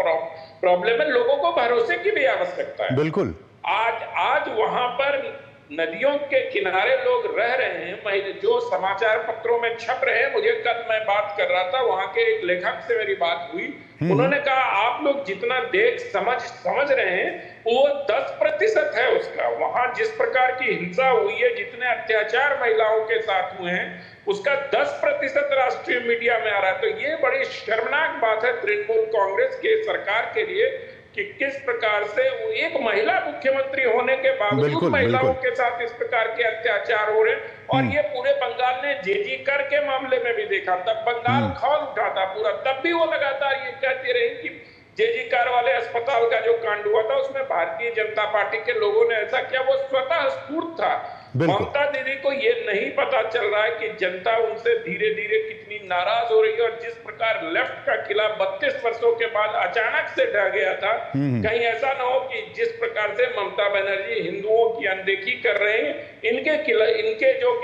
प्रॉब्लम है, लोगों को भरोसे की भी आवश्यकता है। बिल्कुल, आज वहां पर नदियों के किनारे लोग रह रहे हैं, जो समाचार पत्रों में छप रहे हैं। मुझे कल मैं बात कर रहा था, वहां के एक लेखक से मेरी बात हुई, उन्होंने कहा आप लोग जितना देख समझ रहे हैं वो 10% है उसका। वहां जिस प्रकार की हिंसा हुई है, जितने अत्याचार महिलाओं के साथ हुए हैं, उसका 10% राष्ट्रीय मीडिया में आ रहा है। तो ये बड़ी शर्मनाक बात है तृणमूल कांग्रेस के सरकार के लिए कि किस प्रकार से एक महिला मुख्यमंत्री होने के बावजूद महिलाओं के साथ इस प्रकार के अत्याचार हो रहे हैं। और ये पूरे बंगाल ने जेजी कर के मामले में भी देखा, तब बंगाल खौल उठा था पूरा, तब भी वो लगातार ये कहते रहे कि जेजी कार वाले अस्पताल का जो कांड हुआ था उसमें भारतीय जनता पार्टी के लोगों ने ऐसा किया, वो स्वतः स्फूर्त था। ममता दीदी को ये नहीं पता चल रहा है कि जनता उनसे धीरे धीरे कितनी नाराज हो रही है, और जिस प्रकार लेफ्ट का किला 32 वर्षों के बाद अचानक से ढह गया था, कहीं ऐसा ना हो कि जिस प्रकार से ममता बनर्जी हिंदुओं की अनदेखी कर रहे हैं,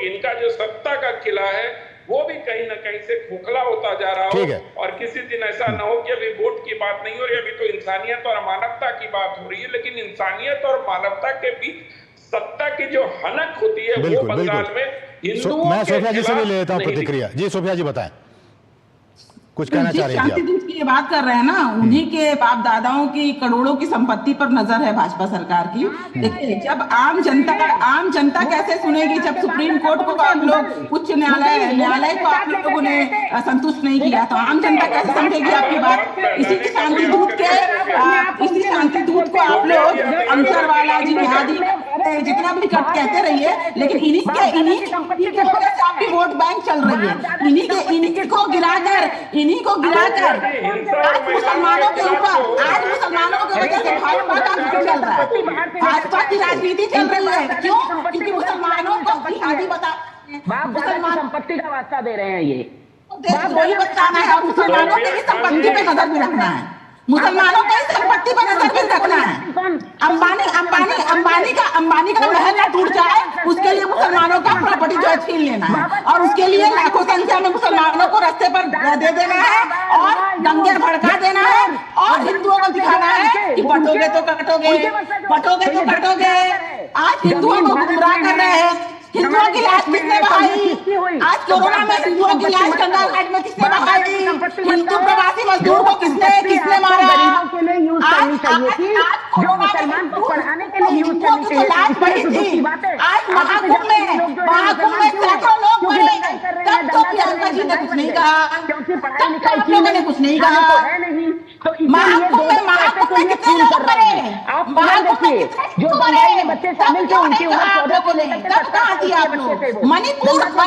इनका जो सत्ता का किला है वो भी कहीं ना कहीं से खोखला होता जा रहा हो। और किसी दिन ऐसा ना हो कि अभी वोट की बात नहीं हो रही, अभी तो इंसानियत और मानवता की बात हो रही है, लेकिन इंसानियत और मानवता के बीच सत्ता की जो हनक होती है वो बंगाल में हिंदुओं मैं सोफिया जी से भी ले लेता हूं प्रतिक्रिया। जी सोफिया जी बताएं, कुछ कहना चाह रही हैं शांति दूत की ये बात कर रहे हैं ना, उन्हीं के बाप दादाओं की करोड़ों की संपत्ति पर नजर है भाजपा सरकार की। देखिए, जब आम जनता कैसे सुनेगी, जब सुप्रीम कोर्ट को आप लोग, उच्च न्यायालय को आप लोगों ने संतुष्ट नहीं किया, तो आम जनता कैसे समझेगी आपकी बात। इसी शांति दूत को आप लोग अंसरवाला जिहादी जितना भी कहते रहिए, लेकिन इन्हीं के वजह से आपकी वोट बैंक चल रही है। इन्हीं को गिराकर आज मुसलमानों के वजह से भाजपा का चल रहा है, भाजपा की राजनीति चल रही है। क्यों? क्योंकि मुसलमानों को जिहादी संपत्ति का वास्ता दे रहे हैं। ये वही बताना है, मुसलमानों की संपत्ति पे नजर भी रखना है। मुसलमानों की संपत्ति पर नजर भी रखना है। अंबानी का महल ना टूट जाए, उसके लिए मुसलमानों का प्रॉपर्टी जो है छीन लेना है, और उसके लिए लाखों संख्या में मुसलमानों को रास्ते पर दे देना है और दंगे भड़का देना है, और हिंदुओं को दिखाना है कि बटोगे तो कटोगे, बटोगे तो कटोगे। आज हिंदुओं को गुमराह कर रहे हैं। हिंदुओं की लाश किसने बहाई? आज कोरोना में हिंदुओं की लाश गंगा घाट में किसने बहाई? हिंदू प्रवासी मजदूर को किसने मारा? जो मुसलमान को पढ़ाने के लिए यूज करनी चाहिए लाश बही थी। आज महाकुंभ में सैकड़ों लोग मरे, तब तो प्रियंका जी ने कुछ नहीं कहा, तब आप लोगों ने कुछ नहीं कहा। महाकुंभ में कितने लोग मरे? महाकुंभ में कितने लोग मरे? बच्चे शामिल थे, उनकी उम्र 14 को नहीं, तब कहाँ थी आप लोग? मणिपुर में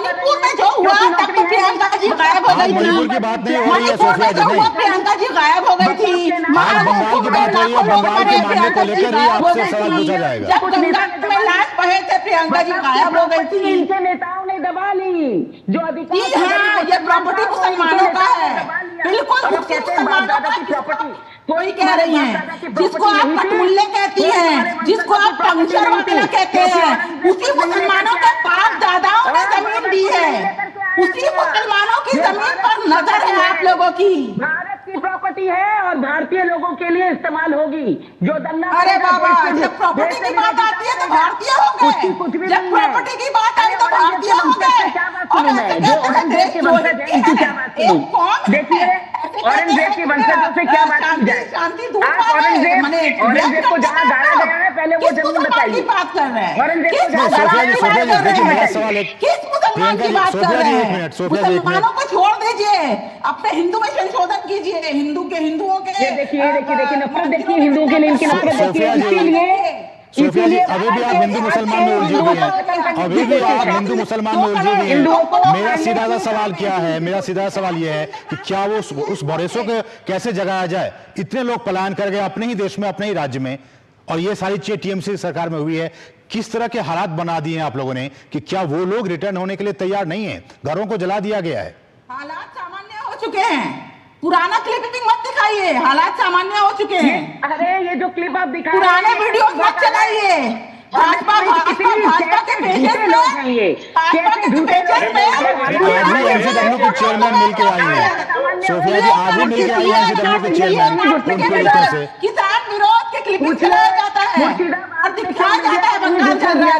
जो हुआ तब तो प्रियंका जी गायब हो गई थी। मणिपुर की बात नहीं हो रही है सोफिया जी, नहीं प्रियंका जी गायब हो गई थी। बंगाल की बात हो रही है, बंगाल के मामले को लेकर ही आपसे सवाल पूछा जाएगा। जब गंगा में लाश बहे थे प्रियंका जी गायब हो गई थी। इनके नेताओं ने दबा ली जो अधिकार। हाँ, ये प्रॉपर्टी मुसलमानों का है, बिल्कुल मुसलमानों का प्रॉपर्टी। कोई कह रही है जिसको आप पटुल्ले कहती हैं, जिसको आप पंक्चर वगैरह कहते हैं, उसी मुसलमानों के बाप दादाओं ने जमीन दी है, उसी मुसलमानों की जमीन पर नजर है आप लोगों की। भारत की प्रॉपर्टी है और भारतीय लोगों के लिए इस्तेमाल होगी। जो दंगा, अरे बाबा, जब प्रॉपर्टी की बात आती है तो भारतीय हो गए, जब प्रॉपर्टी की बात आई तो भारतीय हो गए। देखिए औरंगजेब के वंशजों से क्या बात की जाए? औरंगजेब को जहाँ गाड़ा गया है, पहले वो जमीन बताइए। बात कर रहे हैं औरंगजेब को जहाँ किस मुसलमान की बात कर रहे हैं? मुसलमानों को छोड़ दीजिए, अपने हिंदू में संशोधन कीजिए, हिंदुओं के देखिए नफरत देखिए, हिंदुओं के लिए इनकी नफरत देखिए। सोफिया जी, अभी भी आप हिंदू मुसलमान में उलझी हुई हैं, अभी भी आप हिंदू मुसलमान में उलझी हुई हैं। मेरा सीधा सा सवाल क्या है, मेरा सीधा सवाल यह है कि क्या वो उस भरोसों को कैसे जगाया जाए? इतने लोग पलायन कर गए अपने ही देश में, अपने ही राज्य में, और ये सारी चीजें टीएमसी सरकार में हुई है। किस तरह के हालात बना दिए हैं आप लोगों ने कि क्या वो लोग रिटर्न होने के लिए तैयार नहीं है? घरों को जला दिया गया है। हालात सामान्य हो चुके हैं। पुराना क्लिपिंग मत दिखाइए, हालात सामान्य हो चुके हैं। अरे ये जो क्लिप आप दिखा पुराने वीडियो मत चलाइए। भाजपा के पेजेस एनसीडब्ल्यू के चेयरमैन मिल के आई है सोफिया जी, आज भी मिल के आई है एनसीडब्ल्यू के चेयरमैन। किसान विरोध के क्लिपिंग चलाया जाता है और दिखाया जाता है बंगाल चल रहा है,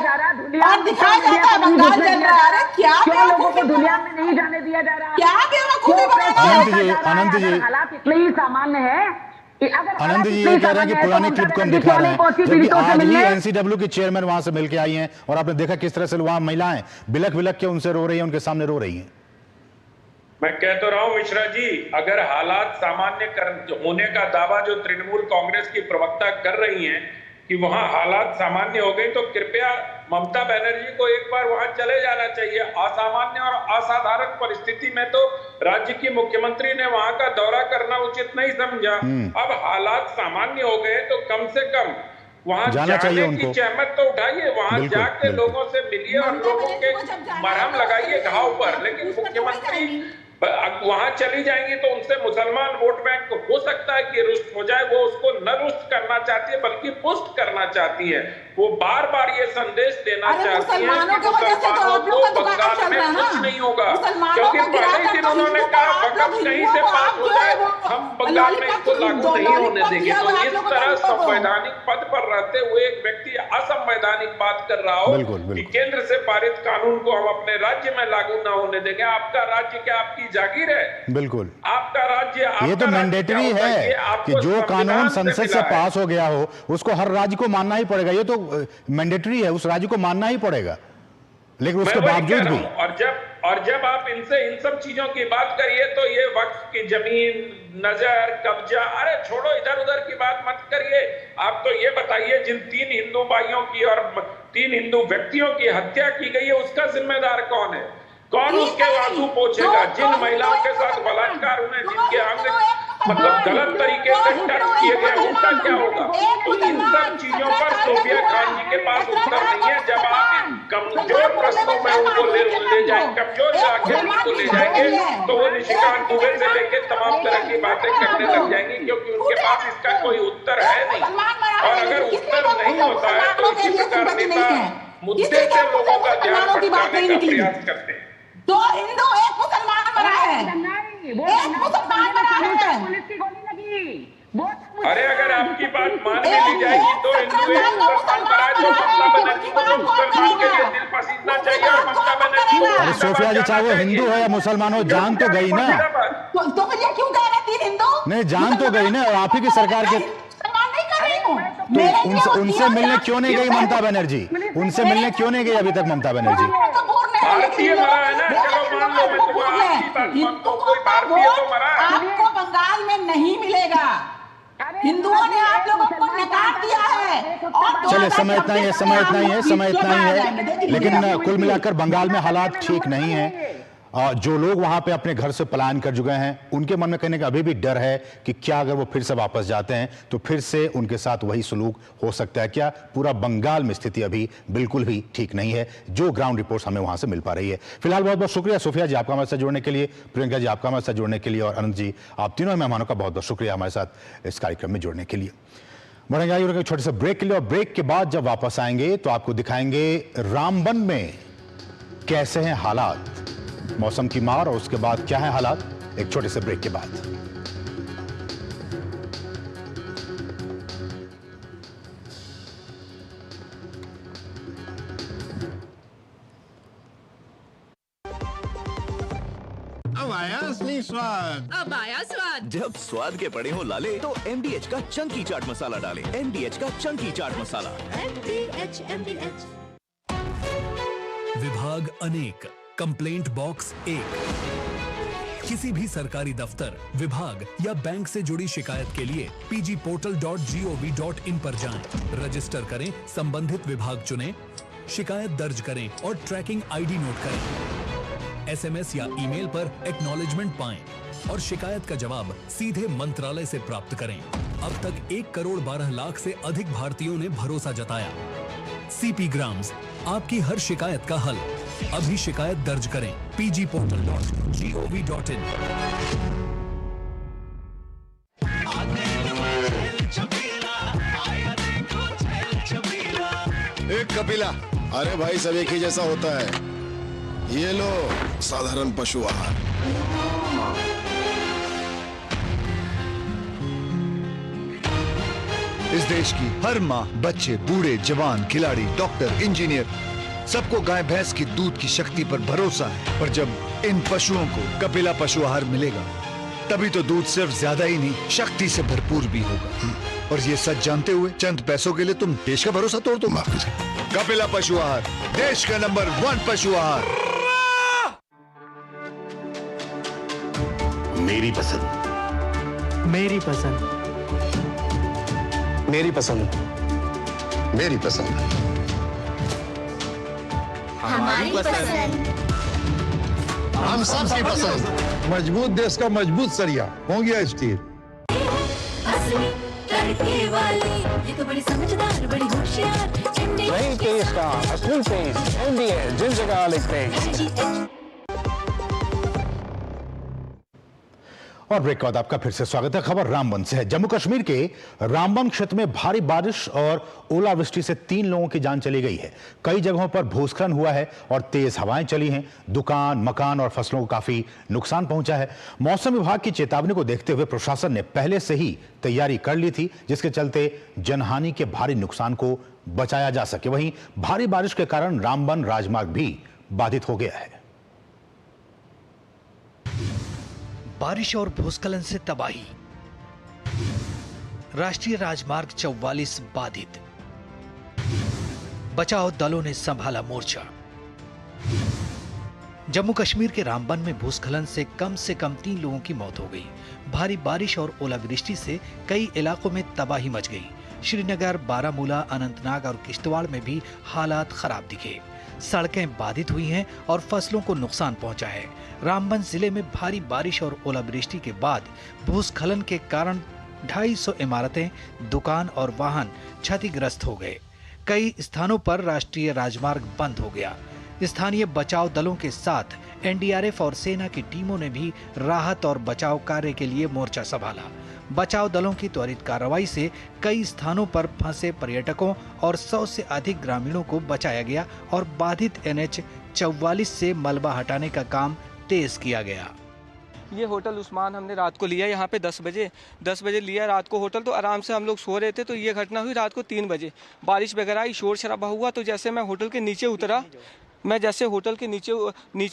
और दिखाया जाता है बंगाल चल रहा है। अरे क्या लोगों को दुनिया में नहीं जाने दिया जा रहा? क्या बेवकूफी बनाते हैं? अनंत जी, हालात इतने ही सामान्य है। आनंद जी ये कह रहे हैं कि पुराने क्लिप को हम दिखा रहे हैं, जबकि आज ही एनसीडब्ल्यू की चेयरमैन वहां से मिलकर आई हैं, और आपने देखा किस तरह से वहां महिलाएं बिलक बिलक के उनसे रो रही हैं, उनके सामने रो रही हैं। मैं कह तो रहा हूं मिश्रा जी, अगर हालात सामान्य होने का दावा जो तृणमूल कांग्रेस की प्रवक्ता कर रही हैं कि वहां हालात सामान्य हो गए, तो कृपया ममता बनर्जी को एक बार वहां चले जाना चाहिए। असामान्य और असाधारण परिस्थिति में तो राज्य की मुख्यमंत्री ने वहां का दौरा करना उचित नहीं समझा। अब हालात सामान्य हो गए तो कम से कम वहां जाने की जहमत तो उठाइए, वहां जाके लोगों से मिलिए और लोगों के मरहम लगाइए घाव पर। लेकिन मुख्यमंत्री वहां चली जाएंगी तो उनसे मुसलमान वोट बैंक हो सकता है कि रुष्ट हो जाए। वो उसको न रुष्ट करना चाहती है बल्कि पुष्ट करना चाहती है। वो बार बार ये संदेश देना चाहती है कि मुसलमानों को बंगाल में कुछ नहीं होगा, क्योंकि पहले ही दिन उन्होंने कहा वक़्त कहीं से पास हो जाए हम बंगाल में इसको लागू नहीं होने देंगे। तो इस तरह संवैधानिक पद पर रहते हुए एक व्यक्ति असंवैधानिक बात कर रहा हो कि केंद्र से पारित कानून को हम अपने राज्य में लागू न होने देंगे। आपका राज्य क्या आपकी जागीर है? बिल्कुल, आपका राज्य ये तो मैंडेटरी है कि जो कानून संसद से पास हो गया हो उसको हर राज्य को मानना ही पड़ेगा। ये तो मैंडेटरी है, उस राज्य को मानना ही पड़ेगा। लेकिन उसके बावजूद भी और जब आप इनसे इन सब चीजों की बात करिए तो ये वक्फ की जमीन, नजर, कब्जा, अरे छोड़ो, इधर उधर की बात मत करिए। आप तो ये बताइए जिन 3 हिंदू भाइयों की और 3 हिंदू व्यक्तियों की हत्या की गई है उसका जिम्मेदार कौन है? कौन उसके आंसू पोंछेगा? जिन महिलाओं के साथ बलात्कार हुए, जिनके अंग मतलब गलत तरीके से टच किए गए, उनका क्या होगा? तो इन सब चीजों पर सोफिया खान जी के पास उत्तर नहीं है। जब आप इन कमजोर प्रश्नों में उनको ले जाएंगे, कमजोर इलाके उनको ले जाएंगे, तो वो निशिकांत दुबे से लेके तमाम तरह की बातें करने लग जाएंगी, क्योंकि उनके पास इसका कोई उत्तर है नहीं। और अगर उत्तर नहीं होता है तो इसी प्रकार नेता मुद्दे से लोगों का ध्यान भटकाने का प्रयास करते हैं। दो हिंदू एक मुसलमान मरा है, एक मुसलमान मरा है। पुलिस की गोली लगी। अरे अगर आपकी बात मान में ली जाएगी तो हिंदू एक मुसलमान मरा है, तो ममता बनर्जी को तो मुसलमान के लिए दिल पसीजना चाहिए। और ममता बनर्जी को अरे सोफिया जी, चाहे वो हिंदू हो या मुसलमान हो, जान तो गई ना। तो फिर ये क्यों कह रहे तीन हिंदू? नहीं, जान तो गई ना। और आप ही की सरकार के तो उनसे मिलने क्यों नहीं गई ममता बनर्जी? उनसे मिलने क्यों नहीं गई अभी तक ममता बनर्जी? भारतीय मरा है ना, चलो मान लो, मैं तुम्हारी आपकी बात मानता हूं, कोई भारतीय तो मरा है। आपको बंगाल में नहीं मिलेगा, हिंदुओं ने आप लोगों को नकार दिया है। चले, समय इतना ही है, समय इतना ही है, समय इतना ही है। लेकिन कुल मिलाकर बंगाल में हालात ठीक नहीं है। जो लोग वहां पे अपने घर से पलायन कर चुके हैं, उनके मन में कहने का अभी भी डर है कि क्या अगर वो फिर से वापस जाते हैं तो फिर से उनके साथ वही सलूक हो सकता है क्या? पूरा बंगाल में स्थिति अभी बिल्कुल भी ठीक नहीं है, जो ग्राउंड रिपोर्ट्स हमें वहां से मिल पा रही है। फिलहाल बहुत बहुत शुक्रिया सोफिया जी आपका हमारे साथ जुड़ने के लिए, प्रियंका जी आपका हमारे साथ जुड़ने के लिए, और अनंत जी आप तीनों मेहमानों का बहुत बहुत शुक्रिया हमारे साथ इस कार्यक्रम में जुड़ने के लिए। बढ़ेंगे छोटे से ब्रेक के लिए, और ब्रेक के बाद जब वापस आएंगे तो आपको दिखाएंगे रामबन में कैसे हैं हालात, मौसम की मार, और उसके बाद क्या है हालात, एक छोटे से ब्रेक के बाद। अब आया असली स्वाद। अब आया स्वाद। जब स्वाद के पड़े हो लाले तो MDH का चंकी चाट मसाला डालें। MDH का चंकी चाट मसाला। MDH। विभाग अनेक, कंप्लेंट बॉक्स 1। किसी भी सरकारी दफ्तर, विभाग या बैंक से जुड़ी शिकायत के लिए pgportal.gov.in पर जाएं, रजिस्टर करें, संबंधित विभाग चुनें, शिकायत दर्ज करें और ट्रैकिंग ID नोट करें। SMS या ईमेल पर एक्नॉलेजमेंट पाएं और शिकायत का जवाब सीधे मंत्रालय से प्राप्त करें। अब तक 1 करोड़ 12 लाख से अधिक भारतीयों ने भरोसा जताया। CP ग्राम्स, आपकी हर शिकायत का हल। अभी शिकायत दर्ज करें pgportal.gov.in। एक कपिला, अरे भाई सब एक ही जैसा होता है। ये लो साधारण पशु आहार। इस देश की हर माँ, बच्चे, बूढ़े, जवान, खिलाड़ी, डॉक्टर, इंजीनियर, सबको गाय भैंस की दूध की शक्ति पर भरोसा है। पर जब इन पशुओं को कपिला पशु आहार मिलेगा, तभी तो दूध सिर्फ ज्यादा ही नहीं, शक्ति से भरपूर भी होगा। और ये सच जानते हुए चंद पैसों के लिए तुम देश का भरोसा तोड़ दो। कपिला पशु आहार, देश का नंबर 1 पशु आहार। मेरी पसंद, मेरी पसंद, मेरी पसंद, मेरी पसंद, हमारी पसंद, हम सबकी पसंद। मजबूत देश का मजबूत सरिया हो गया स्टील। असली तड़के वाली, ये तो बड़ी समझदार, बड़ी होशियार। नहीं टेस्ट का असली टेस्ट MDH, जिन जगह लिखते हैं। और ब्रेक के बाद आपका फिर से स्वागत है। खबर रामबन से है। जम्मू कश्मीर के रामबन क्षेत्र में भारी बारिश और ओलावृष्टि से 3 लोगों की जान चली गई है। कई जगहों पर भूस्खलन हुआ है और तेज हवाएं चली हैं। दुकान, मकान और फसलों को काफी नुकसान पहुंचा है। मौसम विभाग की चेतावनी को देखते हुए प्रशासन ने पहले से ही तैयारी कर ली थी, जिसके चलते जनहानि के भारी नुकसान को बचाया जा सके। वहीं भारी बारिश के कारण रामबन राजमार्ग भी बाधित हो गया है। बारिश और भूस्खलन से तबाही, राष्ट्रीय राजमार्ग 44 बाधित, बचाव दलों ने संभाला मोर्चा। जम्मू कश्मीर के रामबन में भूस्खलन से कम 3 लोगों की मौत हो गई। भारी बारिश और ओलावृष्टि से कई इलाकों में तबाही मच गई। श्रीनगर, बारामूला, अनंतनाग और किश्तवाड़ में भी हालात खराब दिखे। सड़कें बाधित हुई हैं और फसलों को नुकसान पहुंचा है। रामबन जिले में भारी बारिश और ओलावृष्टि के बाद भूस्खलन के कारण 250 इमारतें, दुकान और वाहन क्षतिग्रस्त हो गए। कई स्थानों पर राष्ट्रीय राजमार्ग बंद हो गया। स्थानीय बचाव दलों के साथ एनडीआरएफ और सेना की टीमों ने भी राहत और बचाव कार्य के लिए मोर्चा संभाला। बचाव दलों की त्वरित कार्रवाई से कई स्थानों पर फंसे पर्यटकों और 100 से अधिक ग्रामीणों को बचाया गया और बाधित NH 44 से मलबा हटाने का काम तेज किया गया। ये होटल उस्मान हमने रात को लिया यहाँ पे 10 बजे लिया रात को होटल, तो आराम से हम लोग सो रहे थे। तो ये घटना हुई रात को 3 बजे। बारिश वगैरह आई, शोर शराबा हुआ। तो जैसे मैं होटल के नीचे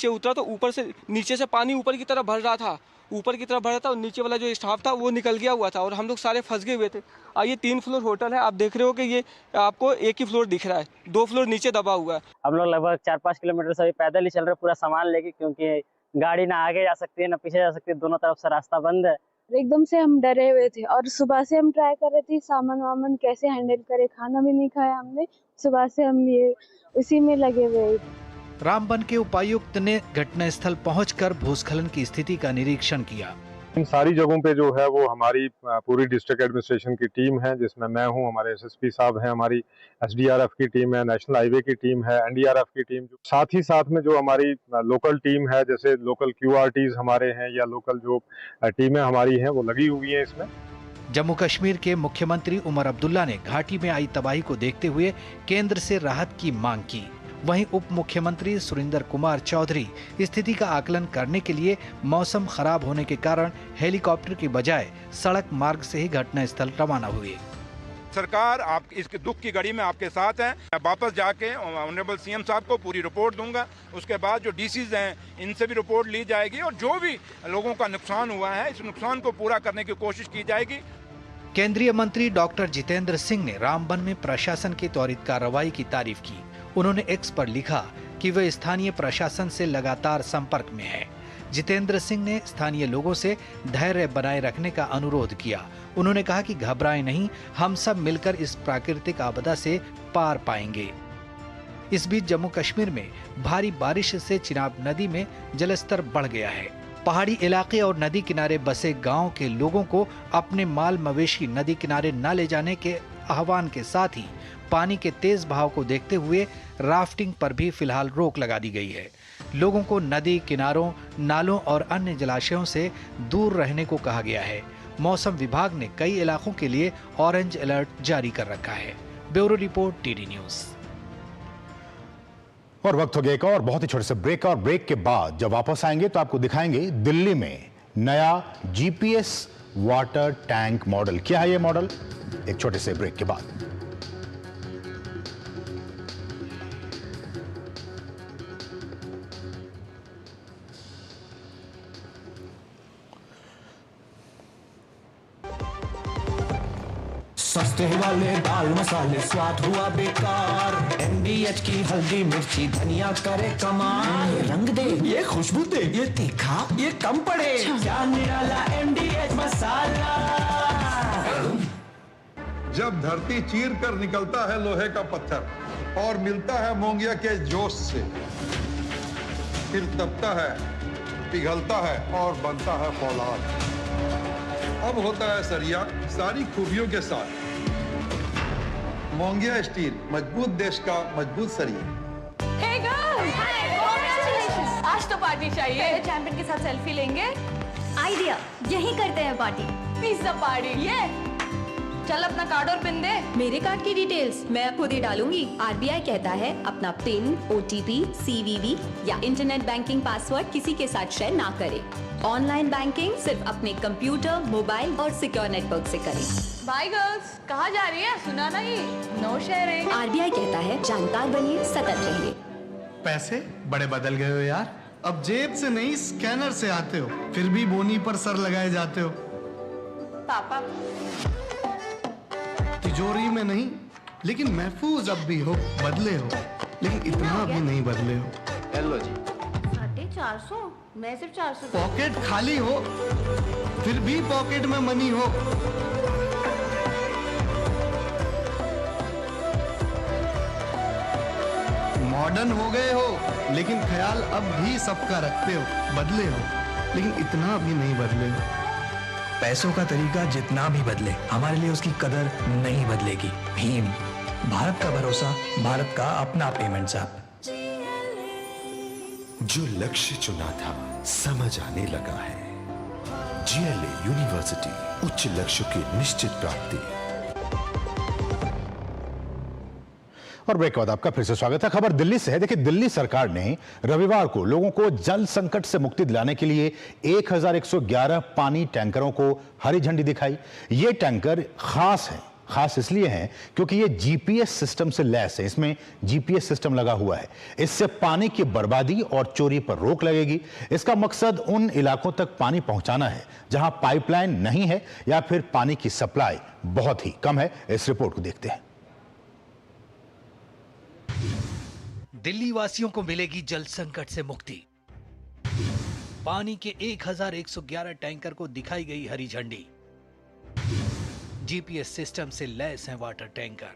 उतरा तो ऊपर से नीचे से पानी ऊपर की तरफ भर रहा था और नीचे वाला जो स्टाफ था वो निकल गया हुआ था और हम लोग सारे फंस गए हुए थे। ये 3 फ्लोर होटल है, आप देख रहे हो कि ये आपको एक ही फ्लोर दिख रहा है, 2 फ्लोर नीचे दबा हुआ है। हम लोग लगभग 4-5 किलोमीटर से पैदल ही चल रहे पूरा सामान लेके, क्योंकि गाड़ी ना आगे जा सकती है ना पीछे जा सकती है, दोनों तरफ से रास्ता बंद है। एकदम से हम डरे हुए थे और सुबह से हम ट्राई कर रहे थे सामान वामान कैसे हैंडल करें। खाना भी नहीं खाया हमने, सुबह से हम ये उसी में लगे हुए। रामबन के उपायुक्त ने घटनास्थल पहुंचकर भूस्खलन की स्थिति का निरीक्षण किया। इन सारी जगहों पे जो है वो हमारी पूरी डिस्ट्रिक्ट एडमिनिस्ट्रेशन की टीम है, जिसमें मैं हूं, हमारे SSP साहब हैं, हमारी SDRF की टीम है, नेशनल हाईवे की टीम है, NDRF की टीम, साथ ही साथ में जो हमारी लोकल टीम है, जैसे लोकल QRTs हमारे हैं या लोकल जो टीमें हमारी हैं वो लगी हुई हैं इसमें। जम्मू कश्मीर के मुख्यमंत्री उमर अब्दुल्ला ने घाटी में आई तबाही को देखते हुए केंद्र से राहत की मांग की। वहीं उप मुख्यमंत्री सुरेंद्र कुमार चौधरी स्थिति का आकलन करने के लिए मौसम खराब होने के कारण हेलीकॉप्टर की बजाय सड़क मार्ग से ही घटनास्थल रवाना हुए। सरकार आप इसके दुख की घड़ी में आपके साथ है। मैं वापस जाके ऑनरेबल CM साहब को पूरी रिपोर्ट दूंगा। उसके बाद जो DCs हैं इनसे भी रिपोर्ट ली जाएगी और जो भी लोगों का नुकसान हुआ है इस नुकसान को पूरा करने की कोशिश की जाएगी। केंद्रीय मंत्री डॉक्टर जितेंद्र सिंह ने रामबन में प्रशासन की त्वरित कार्रवाई की तारीफ की। उन्होंने X पर लिखा कि वे स्थानीय प्रशासन से लगातार संपर्क में हैं। जितेंद्र सिंह ने स्थानीय लोगों से धैर्य बनाए रखने का अनुरोध किया। उन्होंने कहा कि घबराएं नहीं, हम सब मिलकर इस प्राकृतिक आपदा से पार पाएंगे। इस बीच जम्मू कश्मीर में भारी बारिश से चिनाब नदी में जलस्तर बढ़ गया है। पहाड़ी इलाके और नदी किनारे बसे गांव के लोगों को अपने माल मवेशी नदी किनारे न ले जाने के आह्वान के साथ ही पानी के तेज बहाव को देखते हुए राफ्टिंग पर भी फिलहाल रोक लगा दी गई है। लोगों को नदी किनारों, नालों और अन्य जलाशयों से दूर रहने को कहा गया है। मौसम विभाग ने कई इलाकों के लिए ऑरेंज अलर्ट जारी कर रखा है। Bureau report TD news. और वक्त हो गया एक और बहुत ही छोटे से ब्रेक, और ब्रेक के बाद जब वापस आएंगे तो आपको दिखाएंगे दिल्ली में नया GPS वाटर टैंक मॉडल। क्या है ये मॉडल, एक छोटे से ब्रेक के बाद। सस्ते वाले दाल मसाले स्वाद हुआ बेकार। MDH की हल्दी मिर्ची धनिया करे कमाल। ये रंग दे, ये खुशबू दे, ये तीखा, ये कम पड़े। क्या निराला MDH मसाला। जब धरती चीर कर निकलता है लोहे का पत्थर और मिलता है मोंगिया के जोश से, फिर तपता है, पिघलता है और बनता है फौलाद। अब होता है सरिया सारी खूबियों के साथ। मोंगिया स्टील, मजबूत देश का मजबूत सरिया। Hey girls! Hi! Congratulations! आज तो पार्टी चाहिए। चैंपियन के साथ सेल्फी लेंगे। आइडिया, यही करते हैं पार्टी। Pizza party. ये चल अपना कार्ड और पिन दे। मेरे कार्ड की डिटेल्स मैं खुद ही डालूंगी। RBI कहता है अपना पिन, OTP, CVV या इंटरनेट बैंकिंग पासवर्ड किसी के साथ शेयर ना करें। ऑनलाइन बैंकिंग सिर्फ अपने कंप्यूटर, मोबाइल और सिक्योर नेटवर्क से करें। बाय गर्ल्स, कहाँ जा रही है? सुना नहीं, नो शेयरिंग। RBI कहता है जानकार बनिए, सतर्क रहिए। पैसे बड़े बदल गए हो यार। अब जेब से नहीं स्कैनर से आते हो, फिर भी बोनी पर सर लगाए जाते हो। पापा तिजोरी में नहीं, लेकिन महफूज अब भी हो, बदले हो, लेकिन इतना भी नहीं बदले हो। हेलो जी। 450, मैं सिर्फ 400। पॉकेट खाली हो, फिर भी पॉकेट में मनी हो। मॉडर्न हो गए हो, लेकिन ख्याल अब भी सबका रखते हो। बदले हो, लेकिन इतना भी नहीं बदले हो। पैसों का तरीका जितना भी बदले, हमारे लिए उसकी कदर नहीं बदलेगी। भीम, भारत का भरोसा, भारत का अपना पेमेंट्स ऐप। जो लक्ष्य चुना था समझ आने लगा है। GLA यूनिवर्सिटी, उच्च लक्ष्य की निश्चित प्राप्ति। और ब्रेक के बाद आपका फिर से स्वागत है। खबर दिल्ली से है। देखिए, दिल्ली सरकार ने रविवार को लोगों को जल संकट से मुक्ति दिलाने के लिए 1111 पानी टैंकरों को हरी झंडी दिखाई। ये टैंकर खास है। खास इसलिए हैं क्योंकि ये GPS सिस्टम से लैस है। इसमें GPS सिस्टम लगा हुआ है। इससे पानी की बर्बादी और चोरी पर रोक लगेगी। इसका मकसद उन इलाकों तक पानी पहुंचाना है जहां पाइपलाइन नहीं है या फिर पानी की सप्लाई बहुत ही कम है। इस रिपोर्ट को देखते हैं। दिल्ली वासियों को मिलेगी जल संकट से मुक्ति। पानी के 1111 टैंकर को दिखाई गई हरी झंडी। GPS सिस्टम से लैस हैं वाटर टैंकर।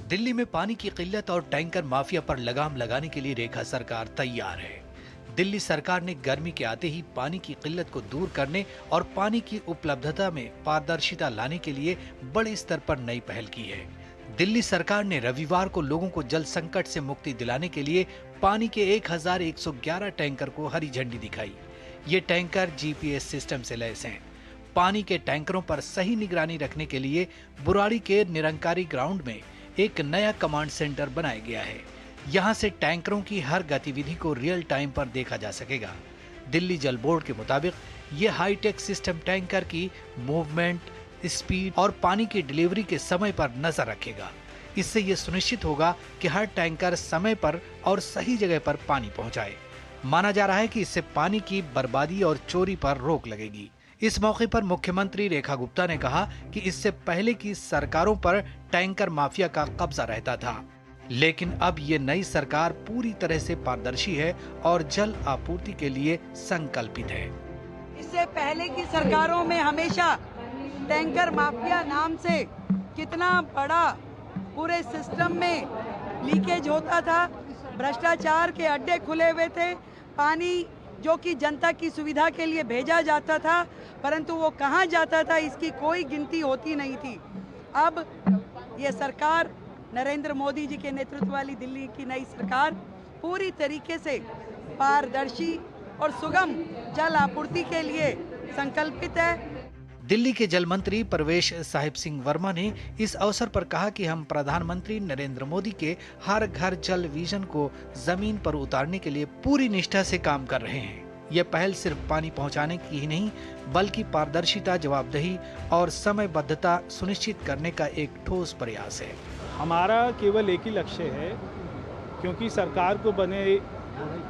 दिल्ली में पानी की किल्लत और टैंकर माफिया पर लगाम लगाने के लिए रेखा सरकार तैयार है। दिल्ली सरकार ने गर्मी के आते ही पानी की किल्लत को दूर करने और पानी की उपलब्धता में पारदर्शिता लाने के लिए बड़े स्तर पर नई पहल की है। दिल्ली सरकार ने रविवार को लोगों को जल संकट से मुक्ति दिलाने के लिए पानी के 1111 टैंकर को हरी झंडी दिखाई। ये टैंकर GPS सिस्टम से लैस हैं। पानी के टैंकरों पर सही निगरानी रखने के लिए बुराड़ी के निरंकारी ग्राउंड में एक नया कमांड सेंटर बनाया गया है। यहाँ से टैंकरों की हर गतिविधि को रियल टाइम पर देखा जा सकेगा। दिल्ली जल बोर्ड के मुताबिक ये हाईटेक सिस्टम टैंकर की मूवमेंट, स्पीड और पानी की डिलीवरी के समय पर नजर रखेगा। इससे ये सुनिश्चित होगा कि हर टैंकर समय पर और सही जगह पर पानी पहुंचाए। माना जा रहा है कि इससे पानी की बर्बादी और चोरी पर रोक लगेगी। इस मौके पर मुख्यमंत्री रेखा गुप्ता ने कहा कि इससे पहले की सरकारों पर टैंकर माफिया का कब्जा रहता था, लेकिन अब ये नई सरकार पूरी तरह से पारदर्शी है और जल आपूर्ति के लिए संकल्पित है। इससे पहले की सरकारों में हमेशा टैंकर माफिया नाम से कितना बड़ा पूरे सिस्टम में लीकेज होता था, भ्रष्टाचार के अड्डे खुले हुए थे। पानी जो कि जनता की सुविधा के लिए भेजा जाता था, परंतु वो कहाँ जाता था इसकी कोई गिनती होती नहीं थी। अब ये सरकार, नरेंद्र मोदी जी के नेतृत्व वाली दिल्ली की नई सरकार पूरी तरीके से पारदर्शी और सुगम जल आपूर्ति के लिए संकल्पित है। दिल्ली के जल मंत्री परवेश साहिब सिंह वर्मा ने इस अवसर पर कहा कि हम प्रधानमंत्री नरेंद्र मोदी के हर घर जल विजन को जमीन पर उतारने के लिए पूरी निष्ठा से काम कर रहे हैं। यह पहल सिर्फ पानी पहुंचाने की ही नहीं, बल्कि पारदर्शिता, जवाबदेही और समयबद्धता सुनिश्चित करने का एक ठोस प्रयास है। हमारा केवल एक ही लक्ष्य है, क्योंकि सरकार को बने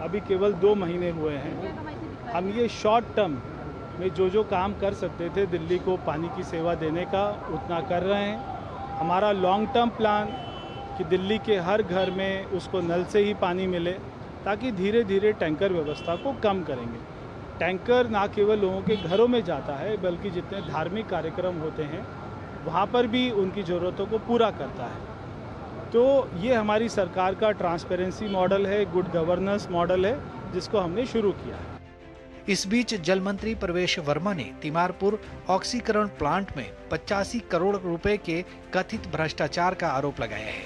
अभी केवल 2 महीने हुए हैं। हम ये शॉर्ट टर्म में जो काम कर सकते थे दिल्ली को पानी की सेवा देने का, उतना कर रहे हैं। हमारा लॉन्ग टर्म प्लान कि दिल्ली के हर घर में उसको नल से ही पानी मिले, ताकि धीरे धीरे टैंकर व्यवस्था को कम करेंगे। टैंकर ना केवल लोगों के घरों में जाता है, बल्कि जितने धार्मिक कार्यक्रम होते हैं वहाँ पर भी उनकी ज़रूरतों को पूरा करता है। तो ये हमारी सरकार का ट्रांसपेरेंसी मॉडल है, गुड गवर्नेंस मॉडल है, जिसको हमने शुरू किया है। इस बीच जल मंत्री प्रवेश वर्मा ने तिमारपुर ऑक्सीकरण प्लांट में 85 करोड़ रुपए के कथित भ्रष्टाचार का आरोप लगाया है।